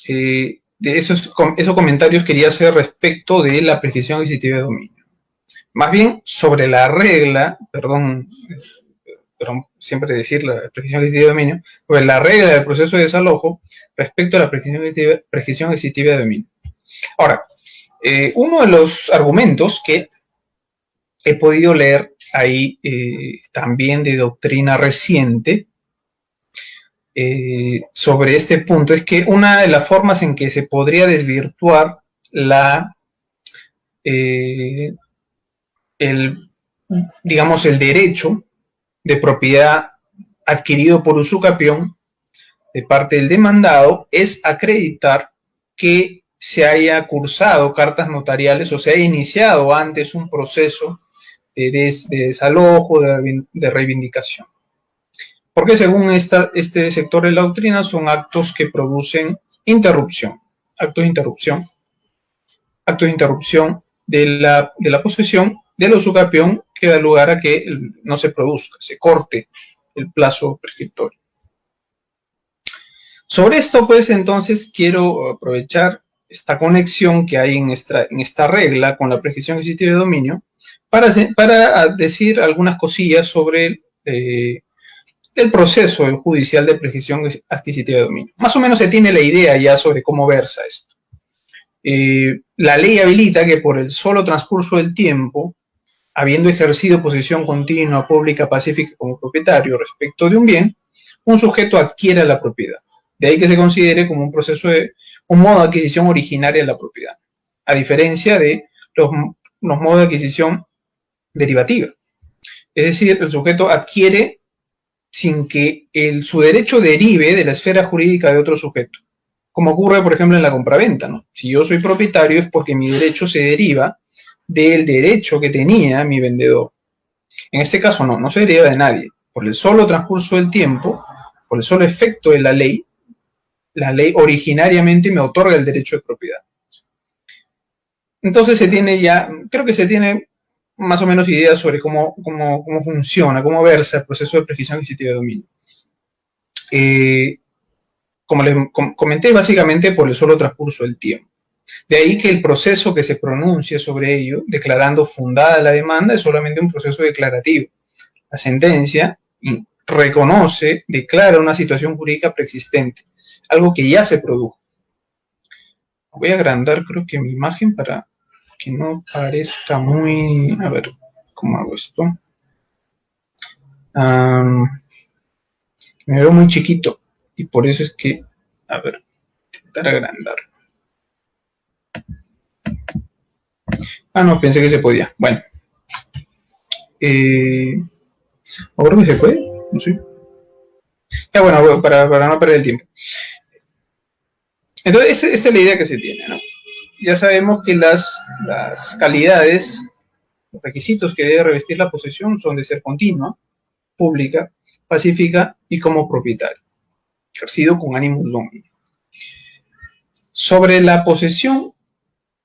de esos comentarios quería hacer respecto de la prescripción adquisitiva de dominio. Más bien, sobre la regla, perdón, siempre decir la prescripción adquisitiva de dominio, sobre la regla del proceso de desalojo respecto a la prescripción adquisitiva de dominio. Ahora, uno de los argumentos que he podido leer ahí también de doctrina reciente sobre este punto es que una de las formas en que se podría desvirtuar digamos, el derecho de propiedad adquirido por usucapión de parte del demandado es acreditar que se haya cursado cartas notariales o se haya iniciado antes un proceso de desalojo, de reivindicación. Porque según este sector de la doctrina son actos que producen interrupción, actos de interrupción de la posesión del usucapión que da lugar a que no se produzca, se corte el plazo prescriptorio. Sobre esto, pues, entonces quiero aprovechar esta conexión que hay en esta regla con la prescripción adquisitiva de dominio para decir algunas cosillas sobre el proceso judicial de prescripción adquisitiva de dominio. Más o menos se tiene la idea ya sobre cómo versa esto. La ley habilita que por el solo transcurso del tiempo, habiendo ejercido posesión continua, pública, pacífica como propietario respecto de un bien, un sujeto adquiera la propiedad. De ahí que se considere como un proceso un modo de adquisición originaria de la propiedad, a diferencia de los modos de adquisición derivativa. Es decir, el sujeto adquiere sin que su derecho derive de la esfera jurídica de otro sujeto. Como ocurre, por ejemplo, en la compraventa, ¿no? Si yo soy propietario es porque mi derecho se deriva del derecho que tenía mi vendedor. En este caso no se deriva de nadie. Por el solo transcurso del tiempo, por el solo efecto de la ley originariamente me otorga el derecho de propiedad. Entonces creo que se tiene más o menos ideas sobre cómo funciona, cómo versa el proceso de prescripción adquisitiva de dominio. Como les comenté, básicamente por el solo transcurso del tiempo. De ahí que el proceso que se pronuncie sobre ello, declarando fundada la demanda, es solamente un proceso declarativo. La sentencia declara una situación jurídica preexistente, algo que ya se produjo. Voy a agrandar, creo que mi imagen para que no parezca muy... A ver, ¿cómo hago esto? Me veo muy chiquito y por eso es que... A ver, intentar agrandar. No, pensé que se podía. Bueno. ¿Ahora que se puede? No sé. Ya bueno, para no perder el tiempo. Entonces, esa es la idea que se tiene, ¿no? Ya sabemos que las calidades, los requisitos que debe revestir la posesión son de ser continua, pública, pacífica y como propietario, ejercido con ánimos domini. Sobre la posesión,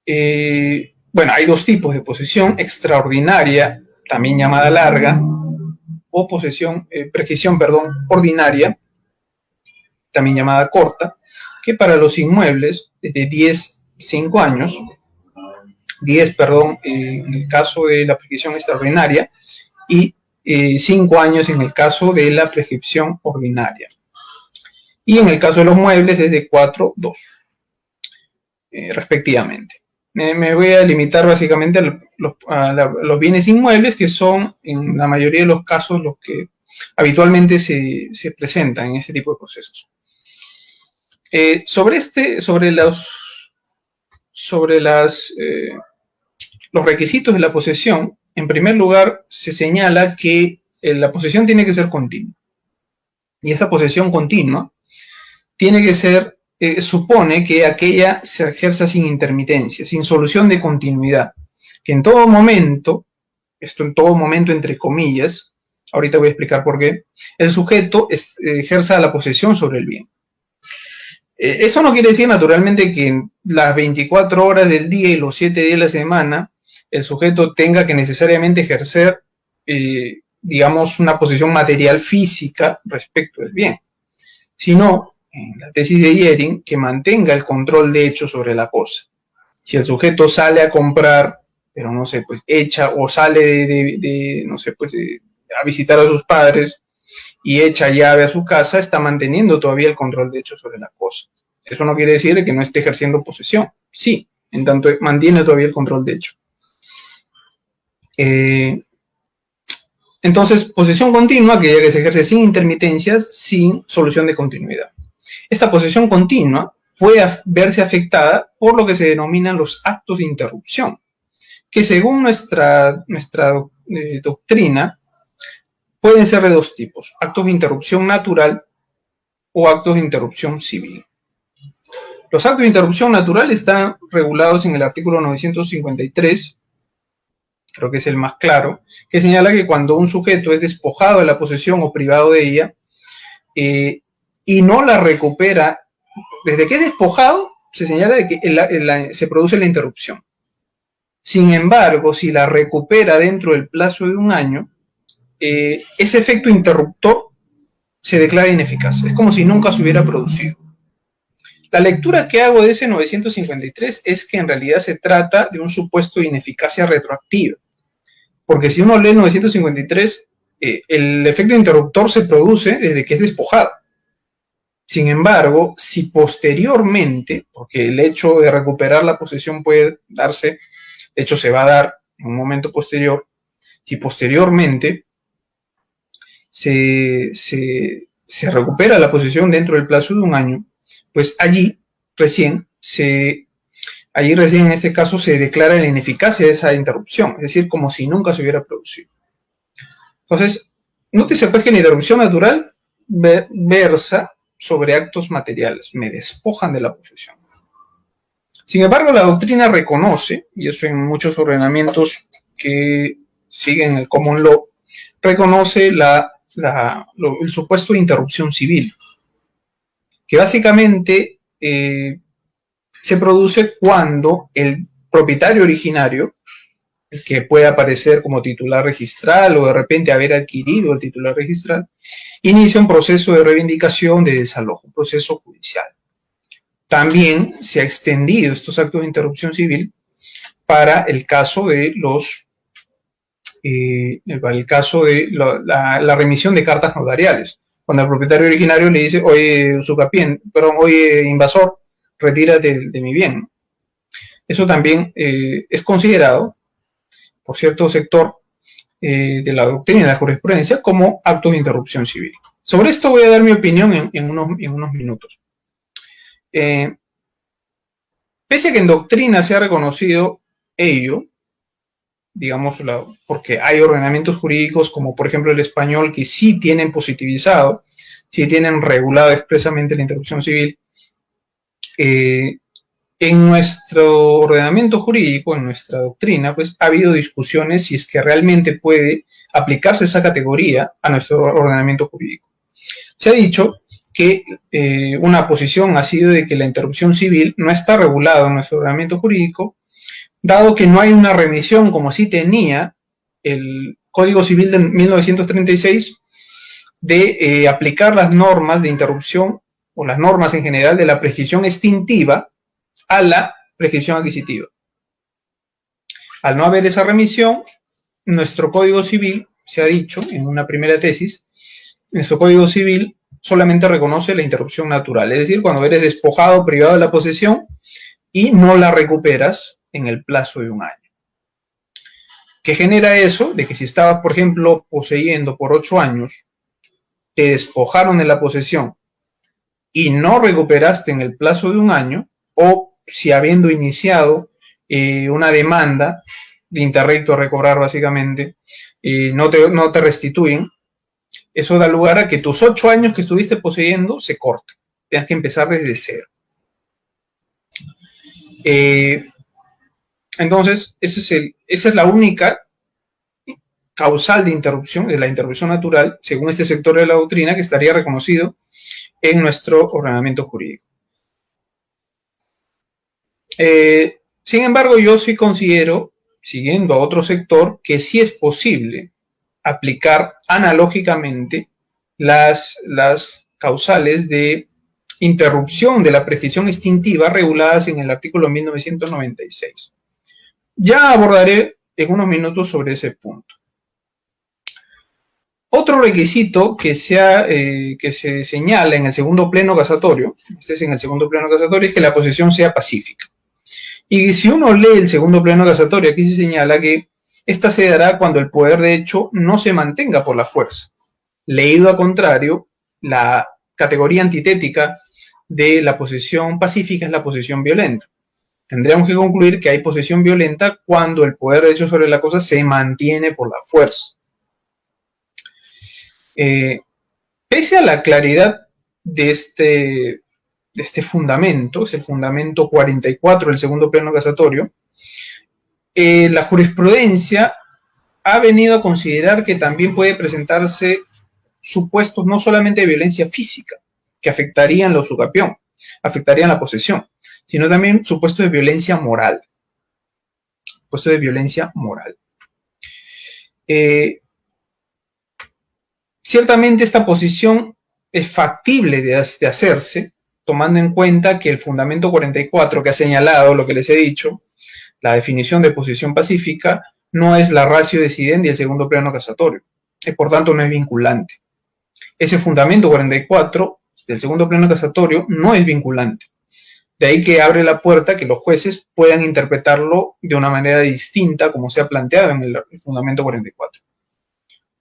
bueno, hay dos tipos de posesión: extraordinaria, también llamada larga, o prescripción ordinaria, también llamada corta, que para los inmuebles es de 5 años, 10, en el caso de la prescripción extraordinaria, y 5 años en el caso de la prescripción ordinaria. Y en el caso de los muebles es de 4, 2, respectivamente. Me voy a limitar básicamente a los bienes inmuebles, que son en la mayoría de los casos los que habitualmente se presentan en este tipo de procesos. Sobre los requisitos de la posesión, en primer lugar se señala que la posesión tiene que ser continua. Y esa posesión continua tiene que ser, supone que aquella se ejerza sin intermitencia, sin solución de continuidad. Que en todo momento, esto en todo momento entre comillas, ahorita voy a explicar por qué, el sujeto ejerza la posesión sobre el bien. Eso no quiere decir naturalmente que en las 24 horas del día y los 7 días de la semana el sujeto tenga que necesariamente ejercer, digamos, una posesión material física respecto del bien, sino, en la tesis de Jhering, que mantenga el control de hecho sobre la cosa. Si el sujeto sale a comprar, pero no sé, pues echa, o sale no sé, pues a visitar a sus padres y echa llave a su casa, está manteniendo todavía el control de hecho sobre la cosa. Eso no quiere decir que no esté ejerciendo posesión. Sí, en tanto mantiene todavía el control de hecho. Entonces, posesión continua, que se ejerce sin intermitencias, sin solución de continuidad. Esta posesión continua puede verse afectada por lo que se denominan los actos de interrupción, que según nuestra doctrina pueden ser de dos tipos: actos de interrupción natural o actos de interrupción civil. Los actos de interrupción natural están regulados en el artículo 953, creo que es el más claro, que señala que cuando un sujeto es despojado de la posesión o privado de ella y no la recupera, desde que es despojado, se señala de que se produce la interrupción. Sin embargo, si la recupera dentro del plazo de un año, ese efecto interruptor se declara ineficaz. Es como si nunca se hubiera producido. La lectura que hago de ese 953 es que en realidad se trata de un supuesto de ineficacia retroactiva. Porque si uno lee el 953, el efecto interruptor se produce desde que es despojado. Sin embargo, si posteriormente, porque el hecho de recuperar la posesión puede darse, de hecho se va a dar en un momento posterior, si posteriormente se se recupera la posesión dentro del plazo de un año, pues allí recién en este caso se declara la ineficacia de esa interrupción, es decir, como si nunca se hubiera producido. Entonces, nótese pues que la interrupción natural versa sobre actos materiales, me despojan de la posesión. Sin embargo, la doctrina reconoce, y eso en muchos ordenamientos que siguen el common law, reconoce el supuesto de interrupción civil, que básicamente se produce cuando el propietario originario, que puede aparecer como titular registral o de repente haber adquirido el titular registral, inicia un proceso de reivindicación de desalojo, un proceso judicial. También se ha extendido estos actos de interrupción civil para el caso de la remisión de cartas notariales. Cuando el propietario originario le dice, oye, invasor, retírate de mi bien. Eso también es considerado por cierto sector de la doctrina y de la jurisprudencia como actos de interrupción civil. Sobre esto voy a dar mi opinión en unos minutos. Pese a que en doctrina se ha reconocido ello, digamos, porque hay ordenamientos jurídicos como por ejemplo el español que sí tienen positivizado, sí tienen regulado expresamente la interrupción civil, en nuestro ordenamiento jurídico, en nuestra doctrina, pues ha habido discusiones si es que realmente puede aplicarse esa categoría a nuestro ordenamiento jurídico. Se ha dicho que una posición ha sido de que la interrupción civil no está regulada en nuestro ordenamiento jurídico, dado que no hay una remisión como sí tenía el Código Civil de 1936 de aplicar las normas de interrupción o las normas en general de la prescripción extintiva a la prescripción adquisitiva. Al no haber esa remisión, nuestro Código Civil, se ha dicho en una primera tesis, nuestro Código Civil solamente reconoce la interrupción natural, es decir, cuando eres despojado, privado de la posesión y no la recuperas en el plazo de un año. ¿Qué genera eso? De que si estabas, por ejemplo, poseyendo por 8 años, te despojaron de la posesión y no recuperaste en el plazo de un año, o si habiendo iniciado una demanda de interrecto a recobrar básicamente, no te restituyen, eso da lugar a que tus 8 años que estuviste poseyendo se corten, tengas que empezar desde cero. Entonces, esa es la única causal de interrupción, de la interrupción natural, según este sector de la doctrina, que estaría reconocido en nuestro ordenamiento jurídico. Sin embargo, yo sí considero, siguiendo a otro sector, que sí es posible aplicar analógicamente las causales de interrupción de la prescripción extintiva reguladas en el artículo 1996. Ya abordaré en unos minutos sobre ese punto. Otro requisito que se señala en el segundo pleno casatorio, es que la posesión sea pacífica. Y si uno lee el segundo pleno casatorio, aquí se señala que esta se dará cuando el poder de hecho no se mantenga por la fuerza. Leído a contrario, la categoría antitética de la posesión pacífica es la posesión violenta. Tendríamos que concluir que hay posesión violenta cuando el poder de hecho sobre la cosa se mantiene por la fuerza. Pese a la claridad de este fundamento, es el fundamento 44 del segundo pleno casatorio, la jurisprudencia ha venido a considerar que también puede presentarse supuestos no solamente de violencia física, que afectarían la usucapión, afectarían la posesión, sino también supuestos de violencia moral. Ciertamente esta posición es factible de hacerse, tomando en cuenta que el fundamento 44 que ha señalado lo que les he dicho, la definición de posesión pacífica, no es la ratio decidendi del segundo pleno casatorio, y por tanto no es vinculante. Ese fundamento 44 del segundo pleno casatorio no es vinculante. De ahí que abre la puerta que los jueces puedan interpretarlo de una manera distinta como se ha planteado en el fundamento 44.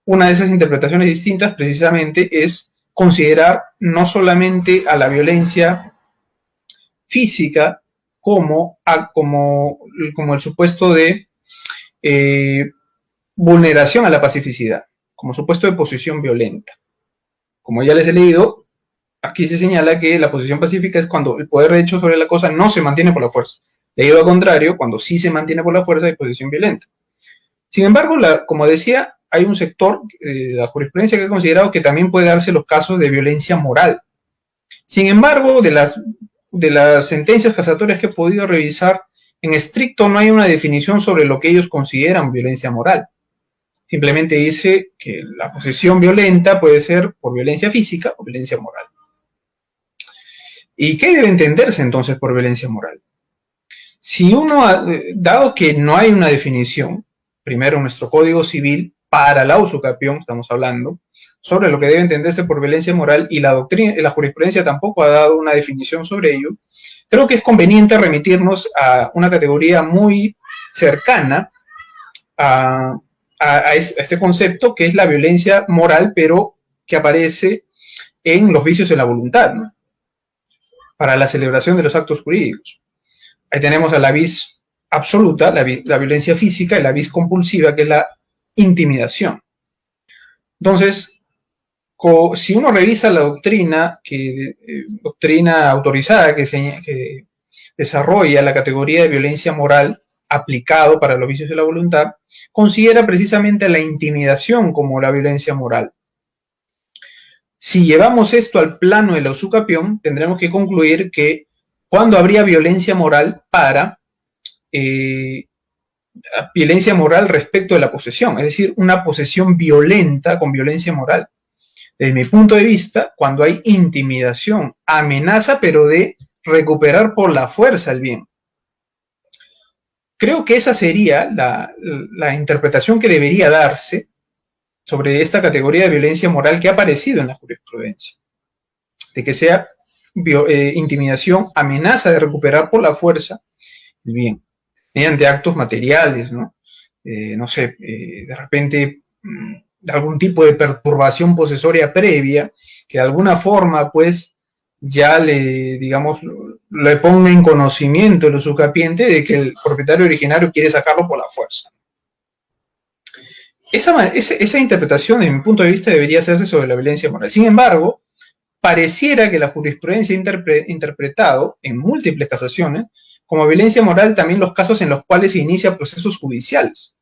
Una de esas interpretaciones distintas precisamente es considerar no solamente a la violencia física como el supuesto de vulneración a la pacificidad, como supuesto de posesión violenta. Como ya les he leído, aquí se señala que la posesión pacífica es cuando el poder de hecho sobre la cosa no se mantiene por la fuerza. Debido al contrario, cuando sí se mantiene por la fuerza hay posesión violenta. Sin embargo, como decía, hay un sector de la jurisprudencia que ha considerado que también puede darse los casos de violencia moral. Sin embargo, de las sentencias casatorias que he podido revisar, en estricto no hay una definición sobre lo que ellos consideran violencia moral. Simplemente dice que la posesión violenta puede ser por violencia física o violencia moral. ¿Y qué debe entenderse entonces por violencia moral? Si dado que no hay una definición, primero en nuestro Código Civil, para la usucapión, estamos hablando, sobre lo que debe entenderse por violencia moral, y la jurisprudencia tampoco ha dado una definición sobre ello, creo que es conveniente remitirnos a una categoría muy cercana a este concepto, que es la violencia moral, pero que aparece en los vicios de la voluntad, ¿no? Para la celebración de los actos jurídicos. Ahí tenemos a la vis absoluta, la violencia física, y la vis compulsiva, que es la intimidación. Entonces, si uno revisa la doctrina, doctrina autorizada que desarrolla la categoría de violencia moral aplicado para los vicios de la voluntad, considera precisamente la intimidación como la violencia moral. Si llevamos esto al plano de la usucapión, tendremos que concluir que cuando habría violencia moral para violencia moral respecto de la posesión, es decir, una posesión violenta con violencia moral. Desde mi punto de vista, cuando hay intimidación, amenaza, pero de recuperar por la fuerza el bien. Creo que esa sería la interpretación que debería darse sobre esta categoría de violencia moral que ha aparecido en la jurisprudencia. De que sea intimidación, amenaza de recuperar por la fuerza el bien, mediante actos materiales, ¿no? No sé, de repente algún tipo de perturbación posesoria previa, que de alguna forma, pues, ya le ponga en conocimiento el usucapiente de que el propietario originario quiere sacarlo por la fuerza. Esa interpretación, desde mi punto de vista, debería hacerse sobre la violencia moral. Sin embargo, pareciera que la jurisprudencia ha interpretado en múltiples casaciones como violencia moral también los casos en los cuales se inicia procesos judiciales,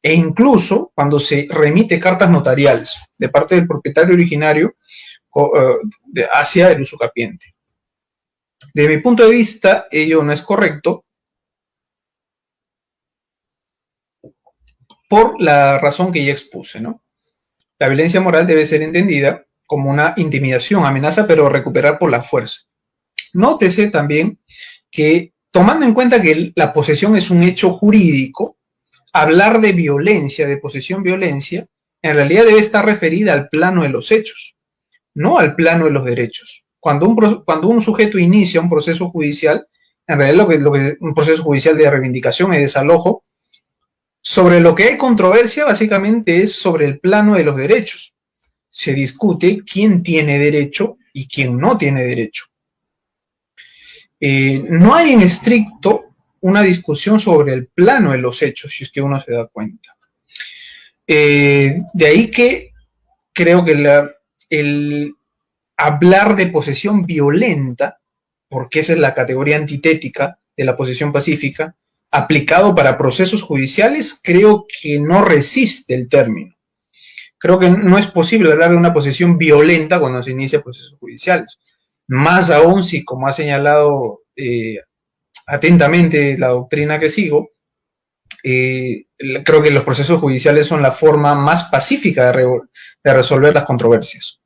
e incluso cuando se remite cartas notariales de parte del propietario originario hacia el usucapiente. Desde mi punto de vista, ello no es correcto, por la razón que ya expuse, ¿no? La violencia moral debe ser entendida como una intimidación, amenaza, pero recuperar por la fuerza. Nótese también que, tomando en cuenta que la posesión es un hecho jurídico, hablar de violencia, de posesión violencia, en realidad debe estar referida al plano de los hechos, no al plano de los derechos. Cuando un sujeto inicia un proceso judicial, en realidad un proceso judicial de reivindicación y desalojo, sobre lo que hay controversia básicamente es sobre el plano de los derechos. Se discute quién tiene derecho y quién no tiene derecho. No hay en estricto una discusión sobre el plano de los hechos, si es que uno se da cuenta. De ahí que creo que el hablar de posesión violenta, porque esa es la categoría antitética de la posesión pacífica, aplicado para procesos judiciales, creo que no resiste el término. Creo que no es posible hablar de una posesión violenta cuando se inicia procesos judiciales. Más aún si, como ha señalado atentamente la doctrina que sigo, creo que los procesos judiciales son la forma más pacífica de resolver las controversias.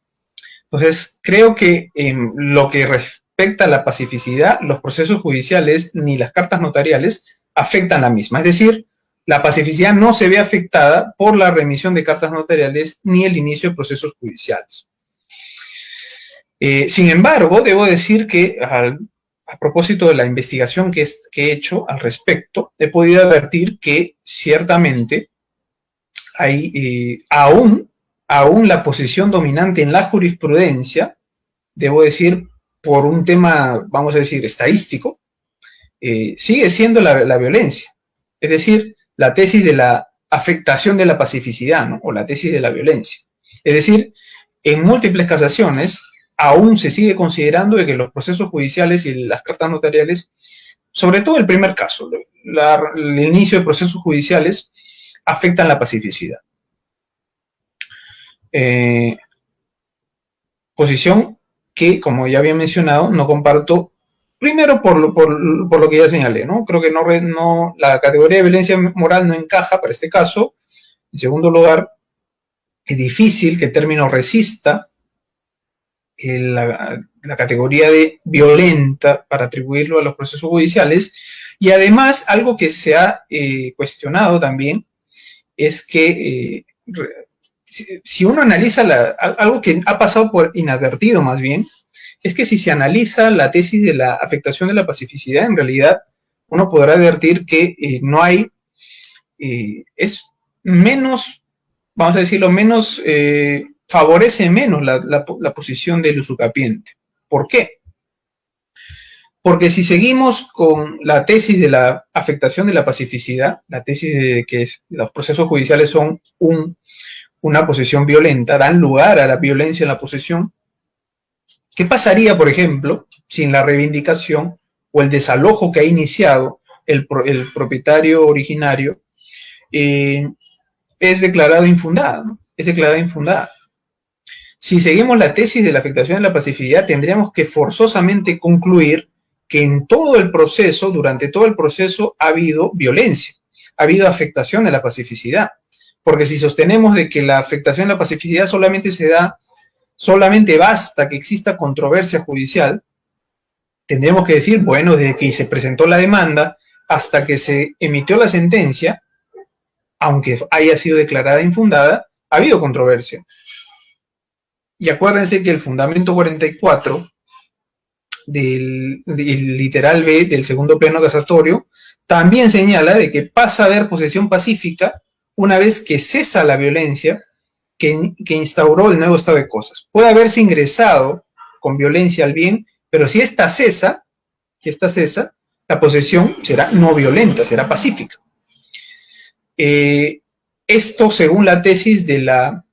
Entonces, creo que en lo que respecta a la pacificidad, los procesos judiciales ni las cartas notariales afectan la misma. Es decir, la pacificidad no se ve afectada por la remisión de cartas notariales ni el inicio de procesos judiciales. Sin embargo, debo decir que a propósito de la investigación que he hecho al respecto, he podido advertir que ciertamente hay aún aún la posición dominante en la jurisprudencia, debo decir, por un tema, vamos a decir, estadístico, sigue siendo la violencia. Es decir, la tesis de la afectación de la pacificidad, ¿no? O la tesis de la violencia. Es decir, en múltiples casaciones aún se sigue considerando de que los procesos judiciales y las cartas notariales, sobre todo el primer caso, el inicio de procesos judiciales, afectan la pacificidad. Posición que, como ya había mencionado, no comparto, primero por lo que ya señalé, ¿no? Creo que la categoría de violencia moral no encaja para este caso. En segundo lugar, es difícil que el término resista la categoría de violenta para atribuirlo a los procesos judiciales. Y además, algo que se ha cuestionado también es que si uno analiza algo que ha pasado por inadvertido más bien, es que si se analiza la tesis de la afectación de la pacificidad, en realidad uno podrá advertir que no hay, es menos, vamos a decirlo, menos, favorece menos la posición del usucapiente. ¿Por qué? Porque si seguimos con la tesis de la afectación de la pacificidad, la tesis de que los procesos judiciales son una posesión violenta, dan lugar a la violencia en la posesión, ¿qué pasaría, por ejemplo, sin la reivindicación o el desalojo que ha iniciado el propietario originario es declarada infundada, ¿no? Es declarada infundada. Si seguimos la tesis de la afectación de la pacificidad, tendríamos que forzosamente concluir que en todo el proceso, durante todo el proceso, ha habido violencia, ha habido afectación de la pacificidad. Porque si sostenemos de que la afectación de la pacificidad solamente basta que exista controversia judicial, tendremos que decir, bueno, desde que se presentó la demanda hasta que se emitió la sentencia, aunque haya sido declarada infundada, ha habido controversia. Y acuérdense que el fundamento 44 del literal B del segundo pleno casatorio también señala de que pasa a haber posesión pacífica una vez que cesa la violencia que instauró el nuevo estado de cosas. Puede haberse ingresado con violencia al bien, pero si esta cesa, la posesión será no violenta, será pacífica. Esto, según la tesis de la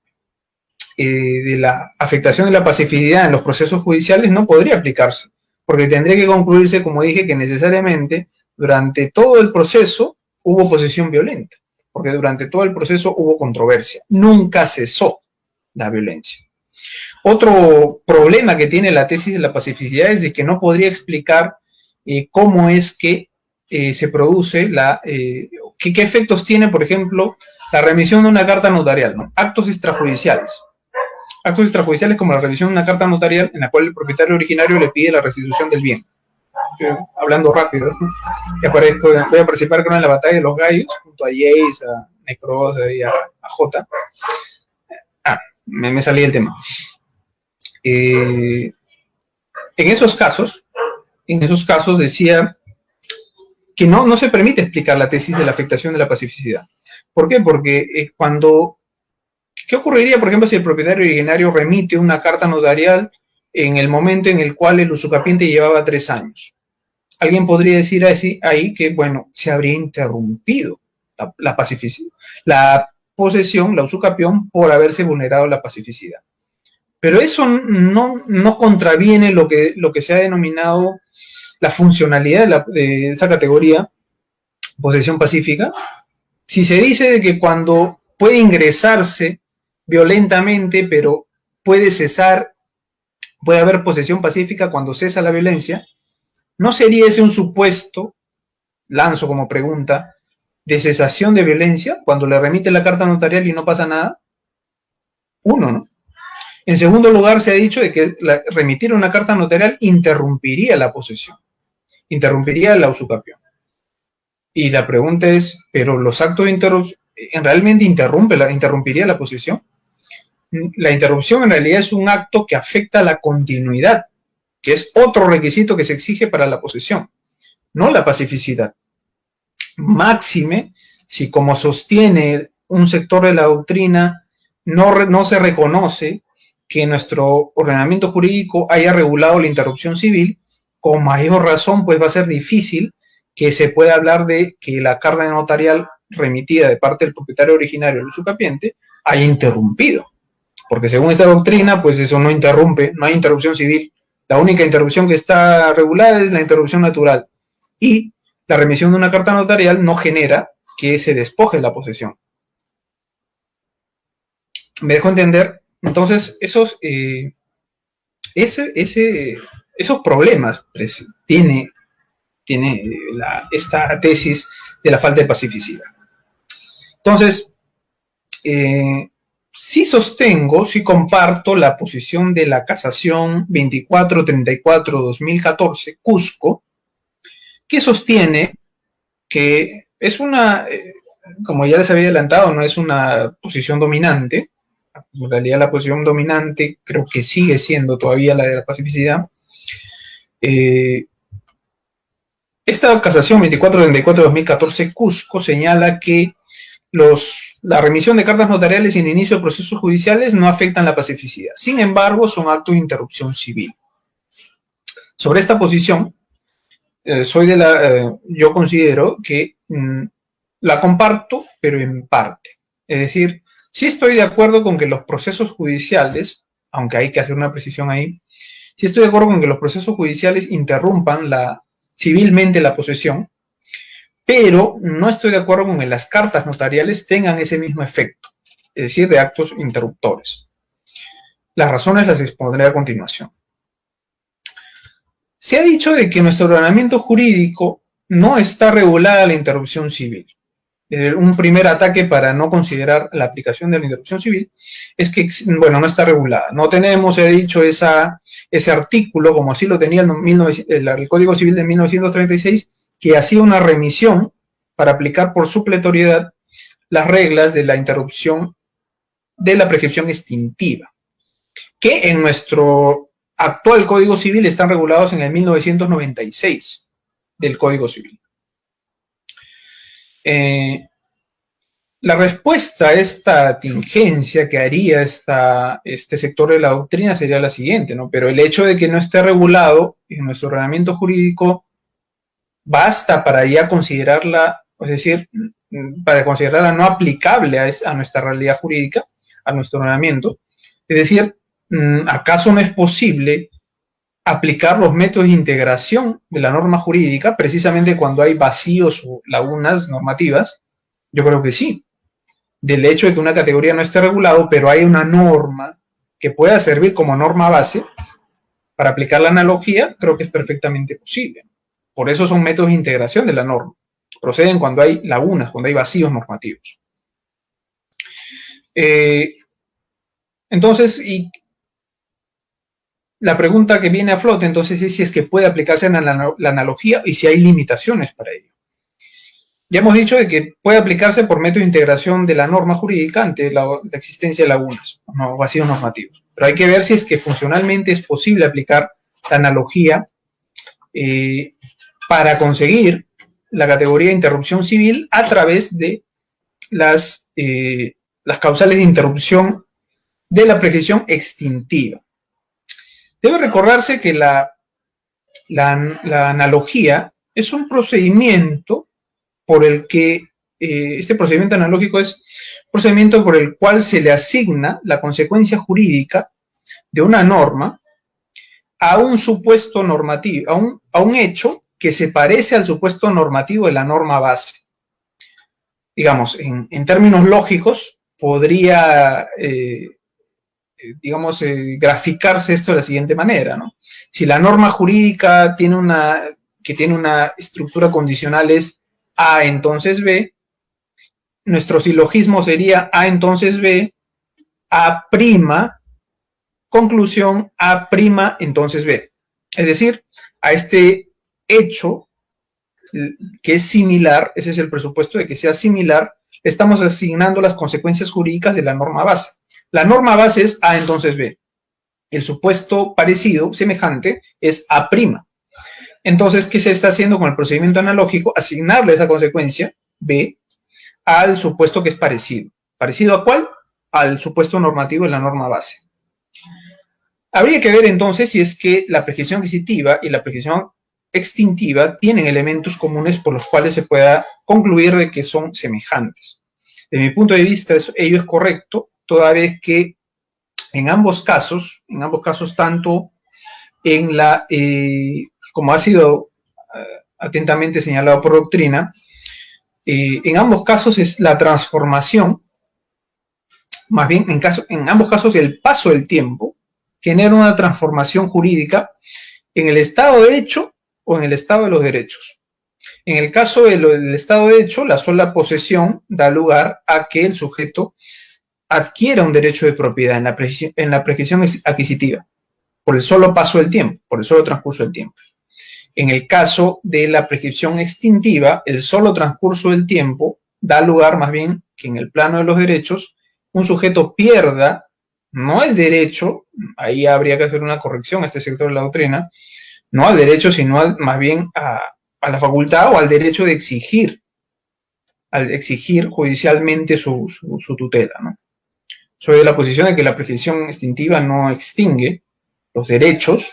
afectación de la pacificidad en los procesos judiciales, no podría aplicarse, porque tendría que concluirse, como dije, que necesariamente durante todo el proceso hubo posesión violenta, porque durante todo el proceso hubo controversia, nunca cesó la violencia. Otro problema que tiene la tesis de la pacificidad es de que no podría explicar cómo es que se produce qué efectos tiene, por ejemplo, la remisión de una carta notarial, ¿no? Actos extrajudiciales. Actos extrajudiciales como la revisión de una carta notarial en la cual el propietario originario le pide la restitución del bien. Hablando rápido, ¿no? Voy a participar en la batalla de los gallos, junto a Jace, a Necros y a J. Me salí del tema. En esos casos decía que no se permite explicar la tesis de la afectación de la pacificidad. ¿Por qué? Porque ¿qué ocurriría, por ejemplo, si el propietario originario remite una carta notarial en el momento en el cual el usucapiente llevaba 3 años? Alguien podría decir ahí que, bueno, se habría interrumpido la pacificidad, la posesión, la usucapión, por haberse vulnerado la pacificidad. Pero eso no contraviene lo que se ha denominado la funcionalidad de esa categoría, posesión pacífica. Si se dice de que cuando puede ingresarse violentamente, pero puede cesar, puede haber posesión pacífica cuando cesa la violencia, ¿no sería ese un supuesto, lanzo como pregunta, de cesación de violencia cuando le remite la carta notarial y no pasa nada? Uno, ¿no? En segundo lugar, se ha dicho de que remitir una carta notarial interrumpiría la posesión, interrumpiría la usucapión. Y la pregunta es, ¿pero los actos de interrupción realmente interrumpiría la posesión? La interrupción en realidad es un acto que afecta la continuidad, que es otro requisito que se exige para la posesión, no la pacificidad. Máxime, si como sostiene un sector de la doctrina no se reconoce que nuestro ordenamiento jurídico haya regulado la interrupción civil, con mayor razón pues va a ser difícil que se pueda hablar de que la carga notarial remitida de parte del propietario originario del usucapiente haya interrumpido. Porque según esta doctrina, pues eso no interrumpe, no hay interrupción civil. La única interrupción que está regulada es la interrupción natural. Y la remisión de una carta notarial no genera que se despoje la posesión. ¿Me dejo entender? Entonces, esos problemas tiene esta tesis de la falta de pacificidad. Entonces, sí sostengo, sí comparto la posición de la casación 2434-2014, Cusco, que sostiene que es una, como ya les había adelantado, no es una posición dominante. En realidad la posición dominante creo que sigue siendo todavía la de la pacificidad. Esta casación 2434-2014 Cusco señala que la remisión de cartas notariales y el inicio de procesos judiciales no afectan la pacificidad. Sin embargo, son actos de interrupción civil. Sobre esta posición, yo considero que la comparto, pero en parte. Es decir, sí estoy de acuerdo con que los procesos judiciales, aunque hay que hacer una precisión ahí, sí estoy de acuerdo con que los procesos judiciales interrumpan civilmente la posesión, pero no estoy de acuerdo con que las cartas notariales tengan ese mismo efecto, es decir, de actos interruptores. Las razones las expondré a continuación. Se ha dicho de que en nuestro ordenamiento jurídico no está regulada la interrupción civil. Un primer ataque para no considerar la aplicación de la interrupción civil es que, bueno, no está regulada. No tenemos, he dicho, ese artículo, como así lo tenía el Código Civil de 1936, que hacía una remisión para aplicar por supletoriedad las reglas de la interrupción de la prescripción extintiva, que en nuestro actual Código Civil están regulados en el 1996 del Código Civil. La respuesta a esta tingencia que haría este sector de la doctrina sería la siguiente, ¿no? Pero el hecho de que no esté regulado en nuestro ordenamiento jurídico basta para ya considerarla, es decir, para considerarla no aplicable a nuestra realidad jurídica, a nuestro ordenamiento. Es decir, ¿acaso no es posible aplicar los métodos de integración de la norma jurídica precisamente cuando hay vacíos o lagunas normativas? Yo creo que sí. Del hecho de que una categoría no esté regulado, pero hay una norma que pueda servir como norma base para aplicar la analogía, creo que es perfectamente posible. Por eso son métodos de integración de la norma. Proceden cuando hay lagunas, cuando hay vacíos normativos. Entonces, y la pregunta que viene a flote entonces es si es que puede aplicarse en la analogía y si hay limitaciones para ello. Ya hemos dicho de que puede aplicarse por método de integración de la norma jurídica ante la existencia de lagunas o vacíos normativos. Pero hay que ver si es que funcionalmente es posible aplicar la analogía para conseguir la categoría de interrupción civil a través de las causales de interrupción de la prescripción extintiva. Debe recordarse que la analogía es un procedimiento por el que, este procedimiento analógico es un procedimiento por el cual se le asigna la consecuencia jurídica de una norma a un supuesto normativo, a un hecho que se parece al supuesto normativo de la norma base. Digamos, en términos lógicos, podría, graficarse esto de la siguiente manera, ¿no? Si la norma jurídica tiene una estructura condicional es A entonces B, nuestro silogismo sería A entonces B, A', conclusión A' entonces B. Es decir, a este hecho que es similar, ese es el presupuesto de que sea similar, estamos asignando las consecuencias jurídicas de la norma base. La norma base es A entonces B. El supuesto parecido, semejante, es A'. Entonces, ¿qué se está haciendo con el procedimiento analógico? Asignarle esa consecuencia B al supuesto que es parecido. ¿Parecido a cuál? al supuesto normativo de la norma base. Habría que ver entonces si es que la prescripción adquisitiva y la prescripción extintiva tienen elementos comunes por los cuales se pueda concluir de que son semejantes. Desde mi punto de vista, ello es correcto, toda vez que en ambos casos, tanto en la, como ha sido atentamente señalado por doctrina, en ambos casos es la transformación, más bien en ambos casos el paso del tiempo genera una transformación jurídica en el estado de hecho o en el estado de los derechos. En el caso del estado de hecho, la sola posesión da lugar a que el sujeto adquiera un derecho de propiedad en la prescripción adquisitiva, por el solo paso del tiempo, por el solo transcurso del tiempo. En el caso de la prescripción extintiva, el solo transcurso del tiempo da lugar más bien que en el plano de los derechos, un sujeto pierda no el derecho, ahí habría que hacer una corrección a este sector de la doctrina, no al derecho, sino más bien a la facultad o al derecho de exigir, judicialmente su tutela, ¿no? Soy de la posición de que la prescripción extintiva no extingue los derechos,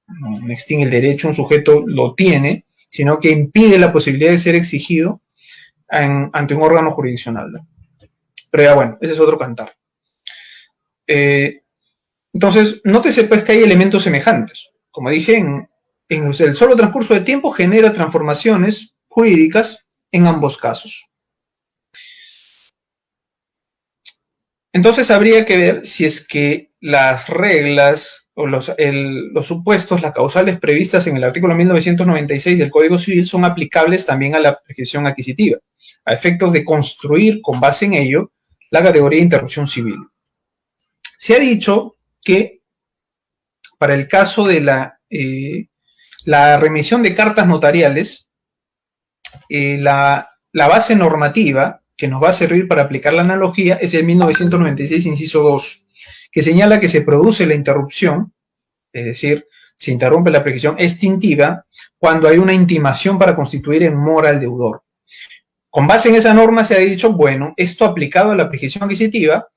no extingue el derecho, un sujeto lo tiene, sino que impide la posibilidad de ser exigido ante un órgano jurisdiccional, ¿no? Pero ya bueno, ese es otro cantar. Entonces, nótese pues que hay elementos semejantes. Como dije, en el solo transcurso de tiempo genera transformaciones jurídicas en ambos casos. Entonces habría que ver si es que las reglas o los supuestos, las causales previstas en el artículo 1996 del Código Civil son aplicables también a la prescripción adquisitiva, a efectos de construir con base en ello la categoría de interrupción civil. Se ha dicho que para el caso de la remisión de cartas notariales, la base normativa que nos va a servir para aplicar la analogía es el 1996, inciso 2, que señala que se produce la interrupción, es decir, se interrumpe la prescripción extintiva cuando hay una intimación para constituir en mora al deudor. Con base en esa norma se ha dicho, bueno, esto aplicado a la prescripción adquisitiva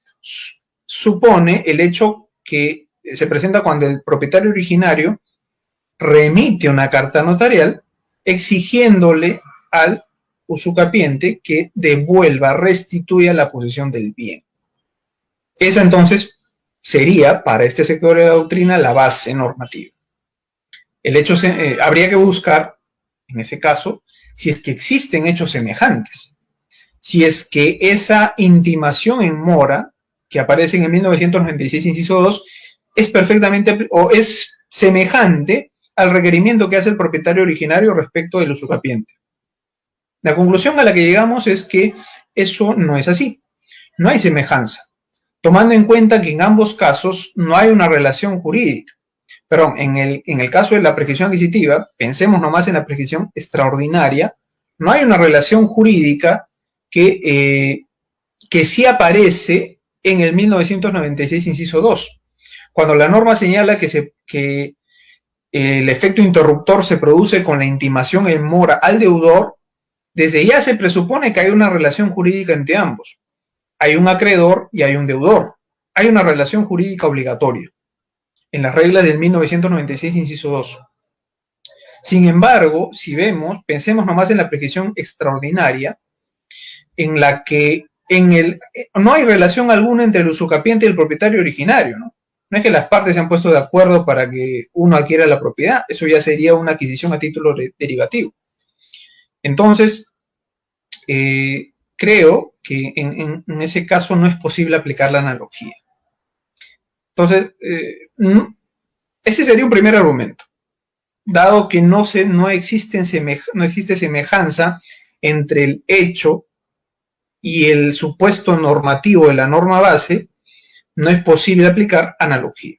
supone el hecho que se presenta cuando el propietario originario remite una carta notarial exigiéndole al usucapiente que devuelva, restituya la posesión del bien. Esa entonces sería, para este sector de la doctrina, la base normativa. El hecho habría que buscar, en ese caso, si es que existen hechos semejantes, si es que esa intimación en mora, que aparece en el 1996, inciso 2, es perfectamente, o es semejante al requerimiento que hace el propietario originario respecto del usucapiente. La conclusión a la que llegamos es que eso no es así. No hay semejanza, tomando en cuenta que en ambos casos no hay una relación jurídica. Perdón, en el caso de la prescripción adquisitiva, pensemos nomás en la prescripción extraordinaria, no hay una relación jurídica que sí aparece en el 1996, inciso 2, cuando la norma señala que el efecto interruptor se produce con la intimación en mora al deudor. Desde ya se presupone que hay una relación jurídica entre ambos. Hay un acreedor y hay un deudor. Hay una relación jurídica obligatoria en las reglas del 1996, inciso 2. Sin embargo, si vemos, pensemos nomás en la prescripción extraordinaria, en la que no hay relación alguna entre el usucapiente y el propietario originario, ¿no? No es que las partes se han puesto de acuerdo para que uno adquiera la propiedad, eso ya sería una adquisición a título derivativo. Entonces, creo que en ese caso no es posible aplicar la analogía. Entonces, ese sería un primer argumento. Dado que no existe semejanza entre el hecho y el supuesto normativo de la norma base, no es posible aplicar analogía.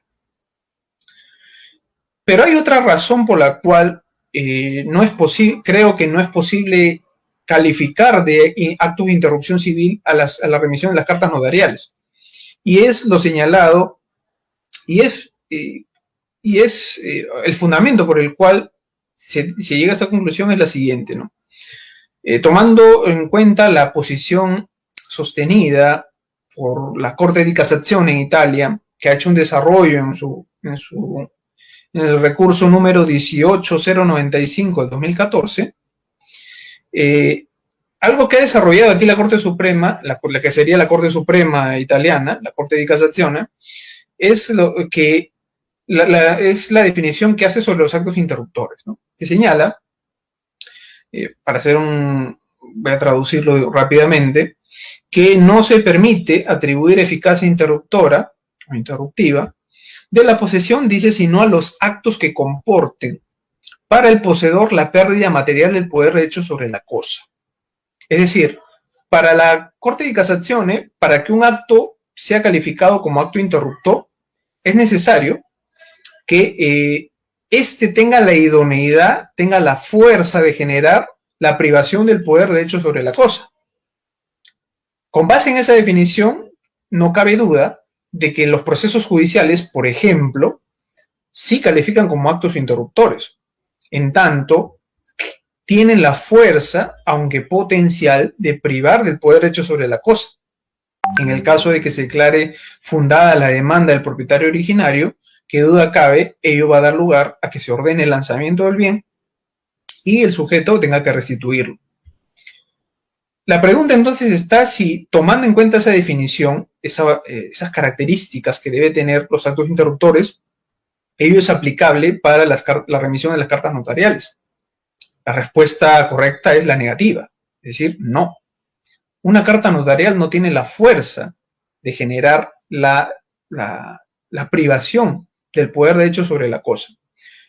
Pero hay otra razón por la cual creo que no es posible calificar de actos de interrupción civil a la remisión de las cartas notariales. Y es lo señalado, y es el fundamento por el cual se llega a esta conclusión es la siguiente, ¿no? Tomando en cuenta la posición sostenida por la Corte di Cassazione en Italia, que ha hecho un desarrollo en el recurso número 18095 de 2014, algo que ha desarrollado aquí la Corte Suprema, la que sería la Corte Suprema italiana, la Corte di Cassazione, es es la definición que hace sobre los actos interruptores, ¿no? Que señala, voy a traducirlo rápidamente, que no se permite atribuir eficacia interruptora o interruptiva de la posesión, dice, sino a los actos que comporten para el poseedor la pérdida material del poder de hecho sobre la cosa. Es decir, para la Corte di Cassazione, para que un acto sea calificado como acto interruptor, es necesario que éste tenga la idoneidad, tenga la fuerza de generar la privación del poder de hecho sobre la cosa. Con base en esa definición, no cabe duda de que los procesos judiciales, por ejemplo, sí califican como actos interruptores, en tanto tienen la fuerza, aunque potencial, de privar del poder hecho sobre la cosa. En el caso de que se declare fundada la demanda del propietario originario, que duda cabe, ello va a dar lugar a que se ordene el lanzamiento del bien y el sujeto tenga que restituirlo. La pregunta entonces está si, tomando en cuenta esa definición, esas características que debe tener los actos interruptores, ello es aplicable para la remisión de las cartas notariales. La respuesta correcta es la negativa, es decir, no. Una carta notarial no tiene la fuerza de generar la privación del poder de hecho sobre la cosa.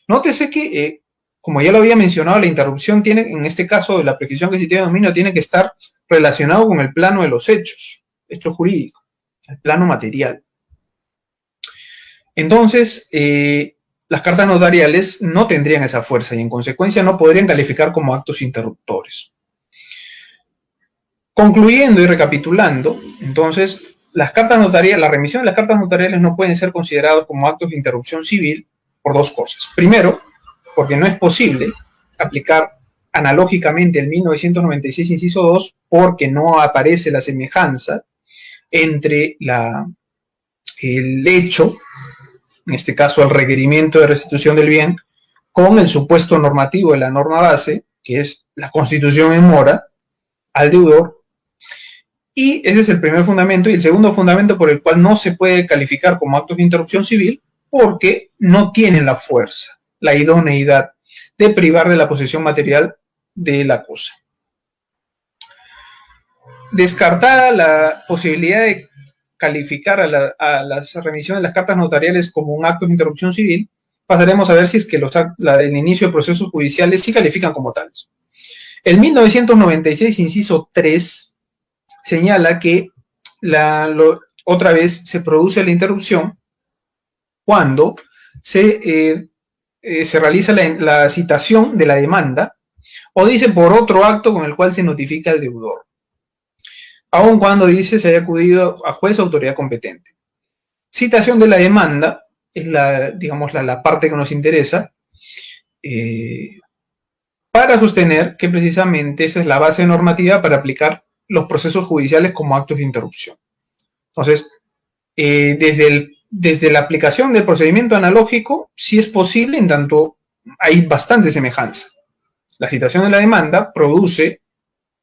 Nótese que, como ya lo había mencionado, la interrupción tiene, en este caso, la prescripción adquisitiva de dominio tiene que estar relacionado con el plano de los hechos jurídicos, el plano material. Entonces, las cartas notariales no tendrían esa fuerza y en consecuencia no podrían calificar como actos interruptores. Concluyendo y recapitulando, entonces, la remisión de las cartas notariales no pueden ser considerados como actos de interrupción civil por dos cosas. Primero, porque no es posible aplicar analógicamente el 1996 inciso 2 porque no aparece la semejanza entre el hecho, en este caso el requerimiento de restitución del bien, con el supuesto normativo de la norma base, que es la constitución en mora, al deudor. Y ese es el primer fundamento. Y el segundo fundamento por el cual no se puede calificar como actos de interrupción civil, porque no tienen la fuerza, la idoneidad de privar de la posesión material de la cosa. Descartada la posibilidad de calificar a la remisión de las cartas notariales como un acto de interrupción civil, pasaremos a ver si es que el inicio de procesos judiciales sí califican como tales. El 1996, inciso 3, señala que otra vez se produce la interrupción cuando se realiza la citación de la demanda o dice por otro acto con el cual se notifica al deudor, aun cuando dice se haya acudido a juez o autoridad competente. Citación de la demanda es la parte que nos interesa para sostener que precisamente esa es la base normativa para aplicar los procesos judiciales como actos de interrupción. Entonces, desde la aplicación del procedimiento analógico, sí es posible, en tanto hay bastante semejanza. La citación de la demanda produce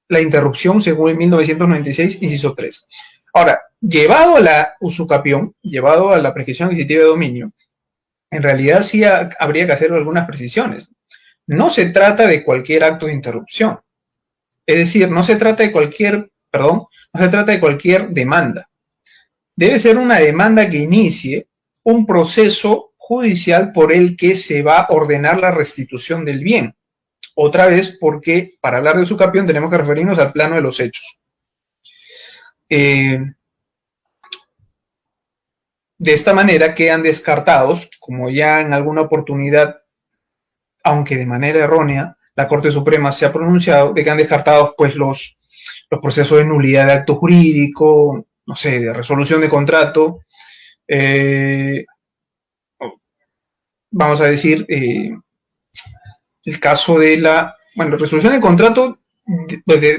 la interrupción según el 1996, inciso 3. Ahora, llevado a la usucapión, llevado a la prescripción adquisitiva de dominio, en realidad sí habría que hacer algunas precisiones. No se trata de cualquier acto de interrupción. Es decir, no se trata de cualquier demanda. Debe ser una demanda que inicie un proceso judicial por el que se va a ordenar la restitución del bien. Otra vez, porque para hablar de usucapión tenemos que referirnos al plano de los hechos. De esta manera quedan descartados, como ya en alguna oportunidad, aunque de manera errónea, la Corte Suprema se ha pronunciado, de que han descartado pues los procesos de nulidad de acto jurídico, no sé, de resolución de contrato, vamos a decir, el caso de resolución de contrato,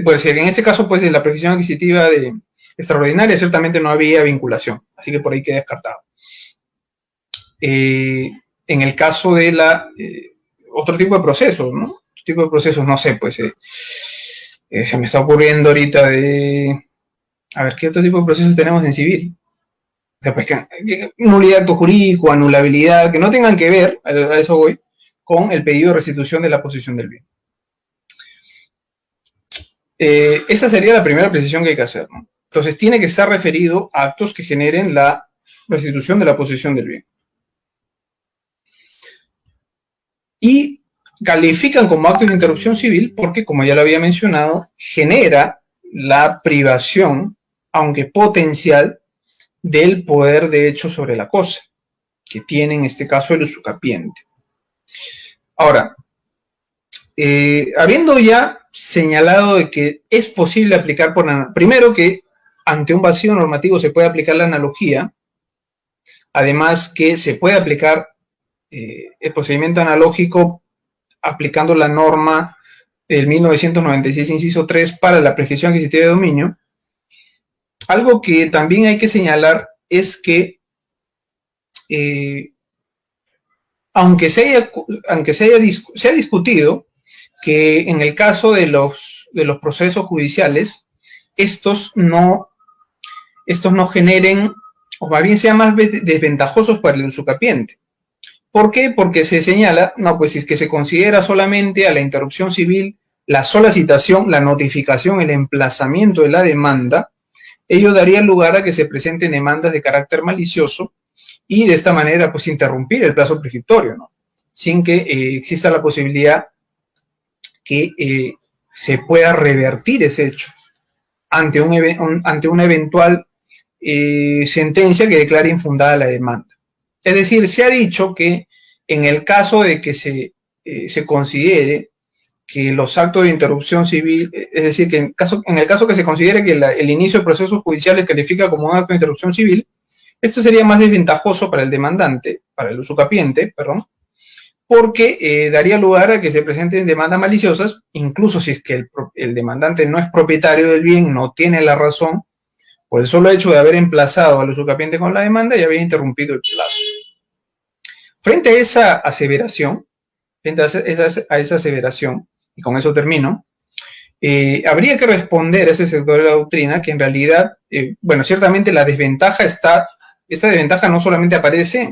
pues en este caso, pues de la prescripción adquisitiva de extraordinaria ciertamente no había vinculación, así que por ahí queda descartado. En el caso de otro tipo de procesos, ¿no? Otro tipo de procesos, no sé, pues se me está ocurriendo ahorita a ver, ¿qué otro tipo de procesos tenemos en civil? O sea, pues que nulidad de acto jurídico, anulabilidad, que no tengan que ver, a eso voy, con el pedido de restitución de la posesión del bien. Esa sería la primera precisión que hay que hacer, ¿no? Entonces, tiene que estar referido a actos que generen la restitución de la posesión del bien. Y califican como actos de interrupción civil porque, como ya lo había mencionado, genera la privación, aunque potencial, del poder de hecho sobre la cosa, que tiene en este caso el usucapiente. Ahora, habiendo ya señalado de que es posible aplicar primero que ante un vacío normativo se puede aplicar la analogía, además que se puede aplicar el procedimiento analógico aplicando la norma del 1996, inciso 3, para la prescripción adquisitiva de dominio. Algo que también hay que señalar es que aunque se ha discutido que en el caso de los procesos judiciales, estos no generen, o más bien sean más desventajosos para el usucapiente. ¿Por qué? Porque se señala, no, pues si es que se considera solamente a la interrupción civil la sola citación, la notificación, el emplazamiento de la demanda, ello daría lugar a que se presenten demandas de carácter malicioso y de esta manera pues interrumpir el plazo prescriptorio, ¿no? Sin que exista la posibilidad que se pueda revertir ese hecho ante una eventual sentencia que declare infundada la demanda. Es decir, se ha dicho que en el caso de que se considere que los actos de interrupción civil, es decir, que en el caso que se considere que el inicio de procesos judiciales califica como un acto de interrupción civil, esto sería más desventajoso para el demandante, para el usucapiente, perdón, porque daría lugar a que se presenten demandas maliciosas, incluso si es que el demandante no es propietario del bien, no tiene la razón, por el solo hecho de haber emplazado al usucapiente con la demanda y haber interrumpido el plazo. Frente a esa aseveración, y con eso termino, habría que responder a ese sector de la doctrina que en realidad, bueno, ciertamente esta desventaja no solamente aparece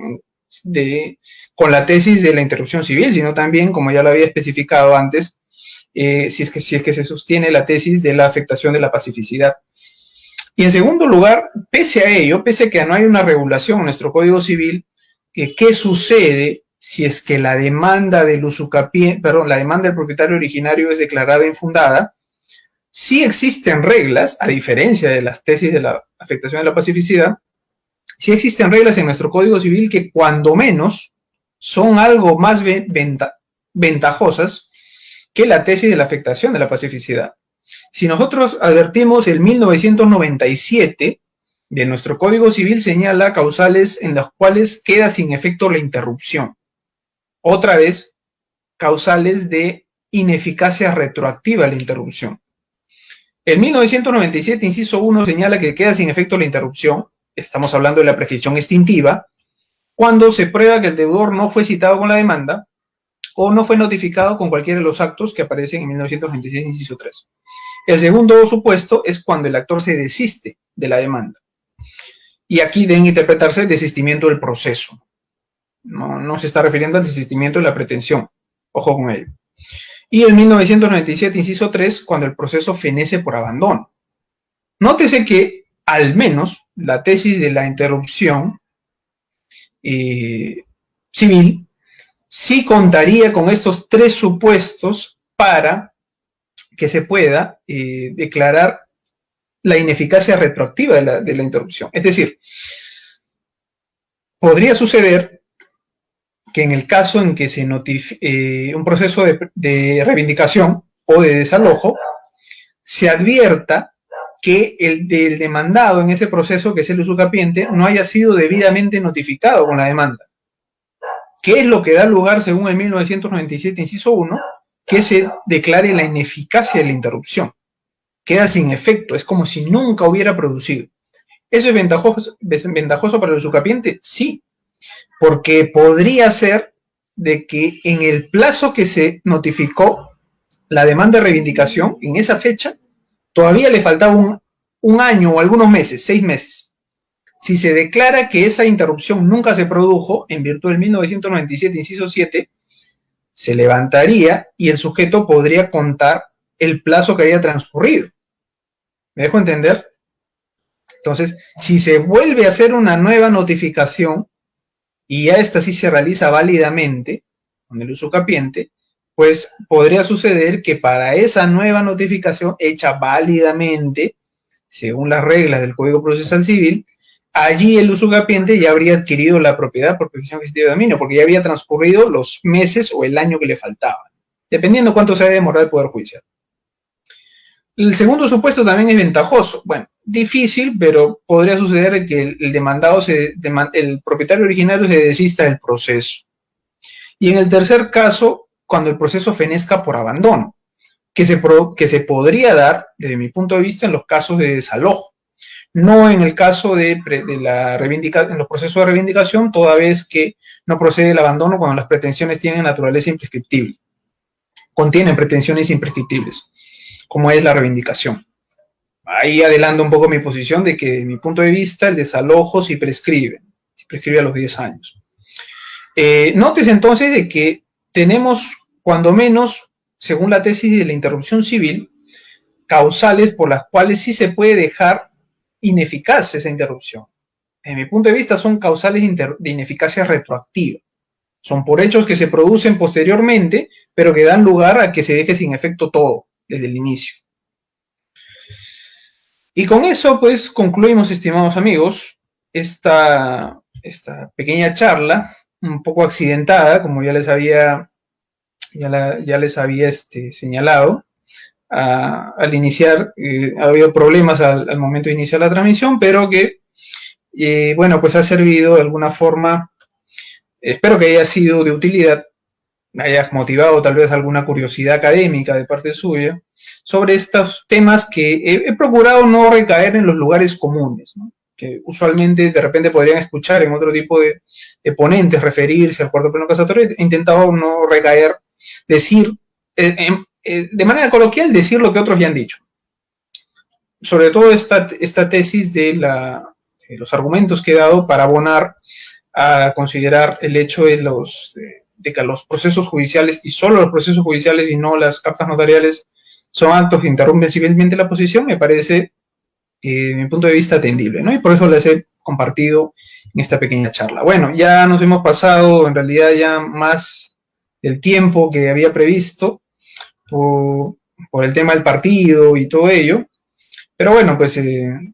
con la tesis de la interrupción civil, sino también, como ya lo había especificado antes, si es que se sostiene la tesis de la afectación de la pacificidad. Y en segundo lugar, pese a ello, pese a que no hay una regulación en nuestro Código Civil, ¿qué sucede si es que la demanda del la demanda del propietario originario es declarada infundada? Sí existen reglas, a diferencia de las tesis de la afectación de la pacificidad, sí existen reglas en nuestro Código Civil que cuando menos son algo más ventajosas que la tesis de la afectación de la pacificidad. Si nosotros advertimos el 1997 de nuestro Código Civil señala causales en las cuales queda sin efecto la interrupción. Otra vez, causales de ineficacia retroactiva a la interrupción. El 1997, inciso 1, señala que queda sin efecto la interrupción, estamos hablando de la prescripción extintiva, cuando se prueba que el deudor no fue citado con la demanda o no fue notificado con cualquiera de los actos que aparecen en 1996, inciso 3. El segundo supuesto es cuando el actor se desiste de la demanda. Y aquí deben interpretarse el desistimiento del proceso. No se está refiriendo al desistimiento de la pretensión. Ojo con ello. Y el 1997, inciso 3, cuando el proceso fenece por abandono. Nótese que, al menos, la tesis de la interrupción civil sí contaría con estos tres supuestos para que se pueda declarar la ineficacia retroactiva de la interrupción. Es decir, podría suceder que en el caso en que se notifique un proceso de reivindicación o de desalojo, se advierta que el del demandado en ese proceso, que es el usucapiente, no haya sido debidamente notificado con la demanda. ¿Qué es lo que da lugar, según el 1997, inciso 1, que se declare la ineficacia de la interrupción? queda sin efecto, es como si nunca hubiera producido. ¿Eso es ventajoso para el usucapiente? Sí, porque podría ser de que en el plazo que se notificó la demanda de reivindicación, en esa fecha, todavía le faltaba un año o algunos meses, 6 meses. Si se declara que esa interrupción nunca se produjo, en virtud del 1997, inciso 7, se levantaría y el sujeto podría contar el plazo que haya transcurrido. ¿Me dejo entender? Entonces, si se vuelve a hacer una nueva notificación y ya esta sí se realiza válidamente con el usucapiente, pues podría suceder que para esa nueva notificación hecha válidamente, según las reglas del Código Procesal Civil, allí el usucapiente ya habría adquirido la propiedad por petición ejecutiva de dominio, porque ya había transcurrido los meses o el año que le faltaba, dependiendo cuánto se haya demorado el Poder Judicial. El segundo supuesto también es ventajoso. Bueno, difícil, pero podría suceder que el demandado, el propietario originario se desista del proceso. Y en el tercer caso, cuando el proceso fenezca por abandono, que se podría dar, desde mi punto de vista, en los casos de desalojo. No en el caso de la reivindicación, en los procesos de reivindicación, toda vez que no procede el abandono cuando las pretensiones tienen naturaleza imprescriptible. Contienen pretensiones imprescriptibles, como es la reivindicación. Ahí adelanto un poco mi posición de que, de mi punto de vista, el desalojo sí prescribe a los 10 años. Nótese entonces de que tenemos, cuando menos, según la tesis de la interrupción civil, causales por las cuales sí se puede dejar ineficaz esa interrupción. En mi punto de vista son causales de ineficacia retroactiva. Son por hechos que se producen posteriormente, pero que dan lugar a que se deje sin efecto todo desde el inicio. Y con eso, pues, concluimos, estimados amigos, esta pequeña charla, un poco accidentada, como ya les había señalado. Al iniciar, ha habido problemas al momento de iniciar la transmisión, pero que, bueno, pues ha servido de alguna forma, espero que haya sido de utilidad, haya motivado tal vez alguna curiosidad académica de parte suya, sobre estos temas que he procurado no recaer en los lugares comunes, ¿no? Que usualmente de repente podrían escuchar en otro tipo de ponentes referirse al cuarto pleno casatorio. He intentado no recaer, decir, de manera coloquial, decir lo que otros ya han dicho. Sobre todo esta tesis de los argumentos que he dado para abonar a considerar el hecho de que los procesos judiciales, y solo los procesos judiciales y no las cartas notariales, son actos que interrumpen civilmente la posición, me parece, desde mi punto de vista, atendible, ¿no? Y por eso les he compartido en esta pequeña charla. Bueno, ya nos hemos pasado, en realidad, ya más del tiempo que había previsto por el tema del partido y todo ello. Pero bueno, pues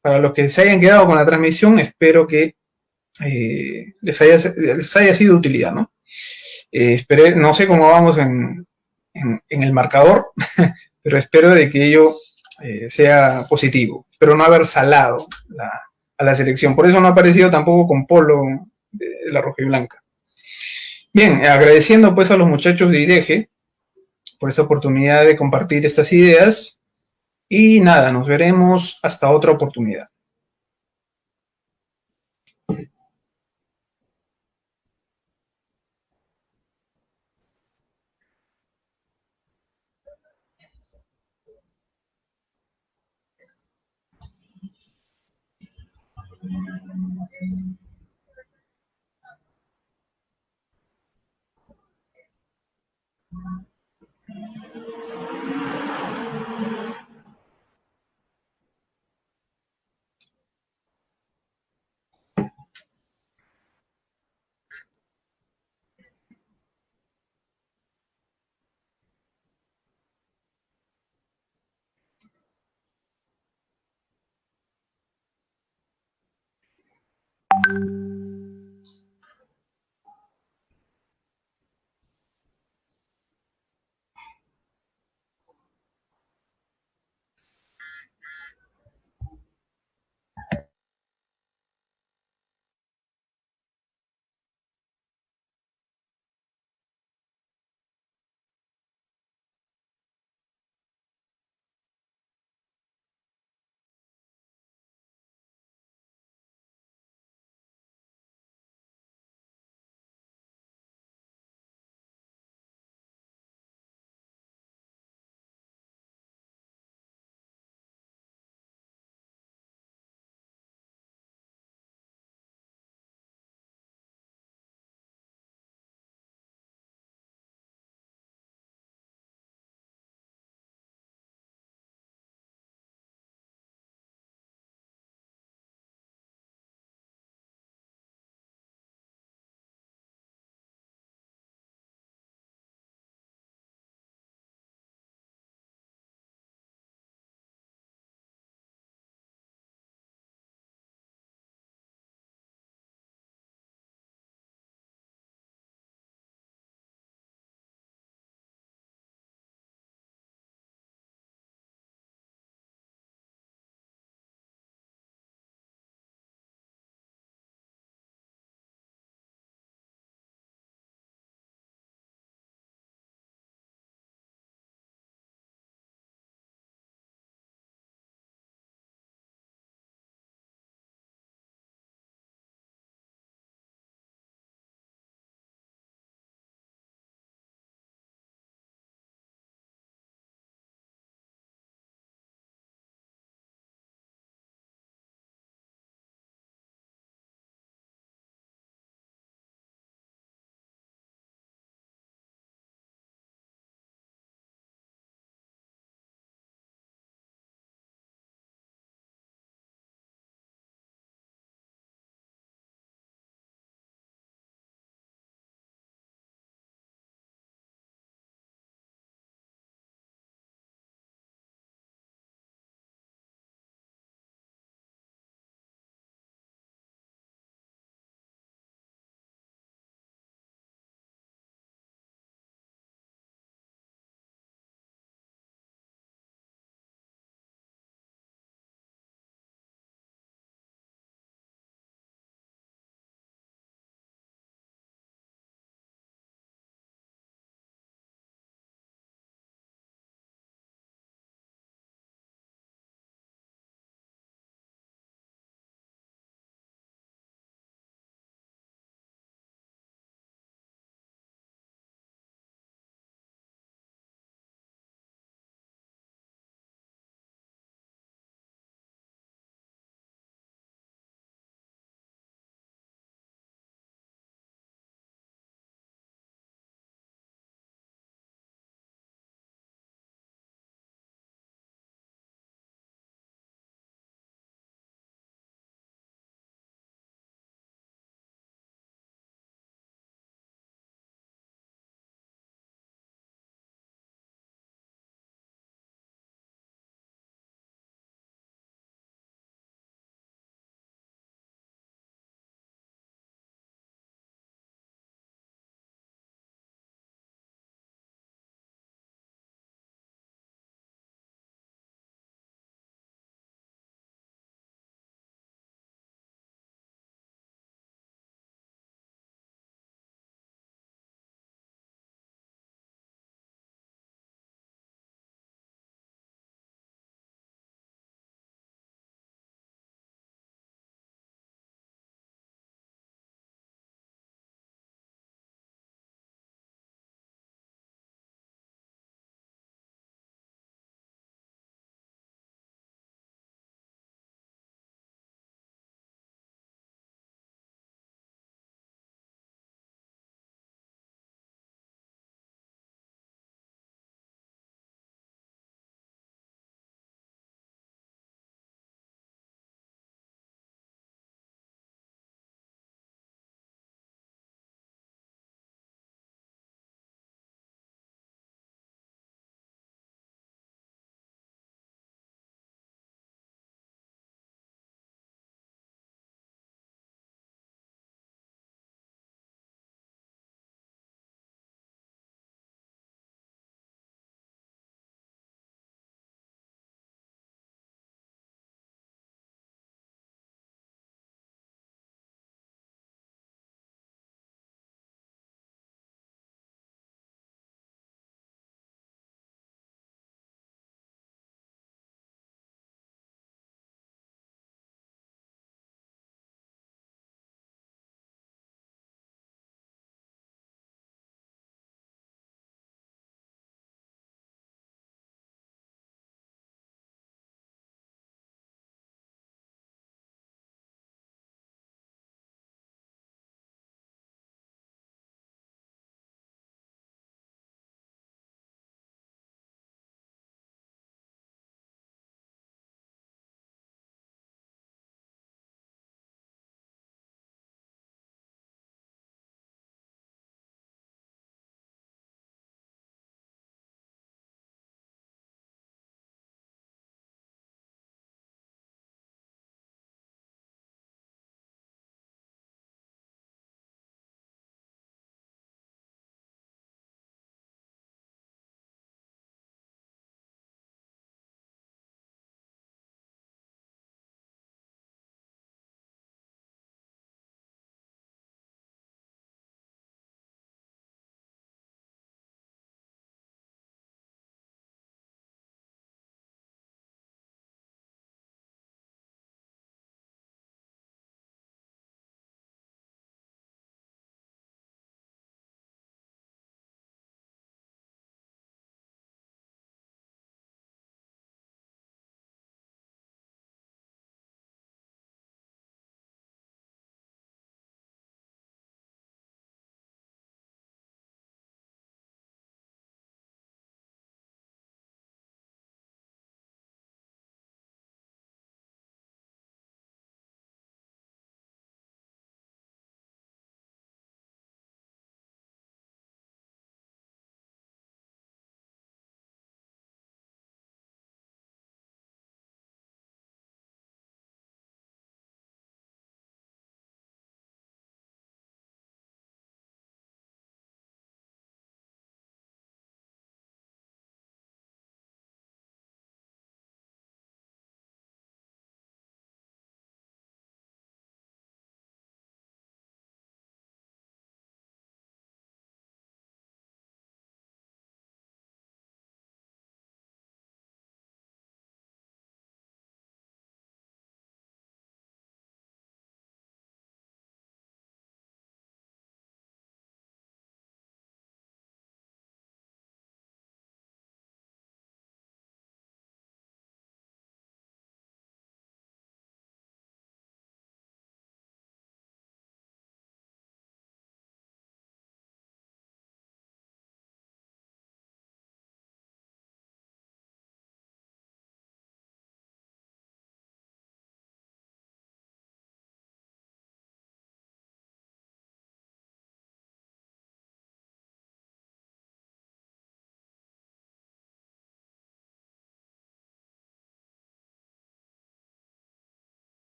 para los que se hayan quedado con la transmisión, espero que les haya sido de utilidad, ¿no? No sé cómo vamos en el marcador, pero espero de que ello sea positivo. Espero no haber salado a la selección. Por eso no ha aparecido tampoco con polo de la roja y blanca. Bien, agradeciendo pues a los muchachos de IDEGE por esta oportunidad de compartir estas ideas. Y nada, nos veremos hasta otra oportunidad.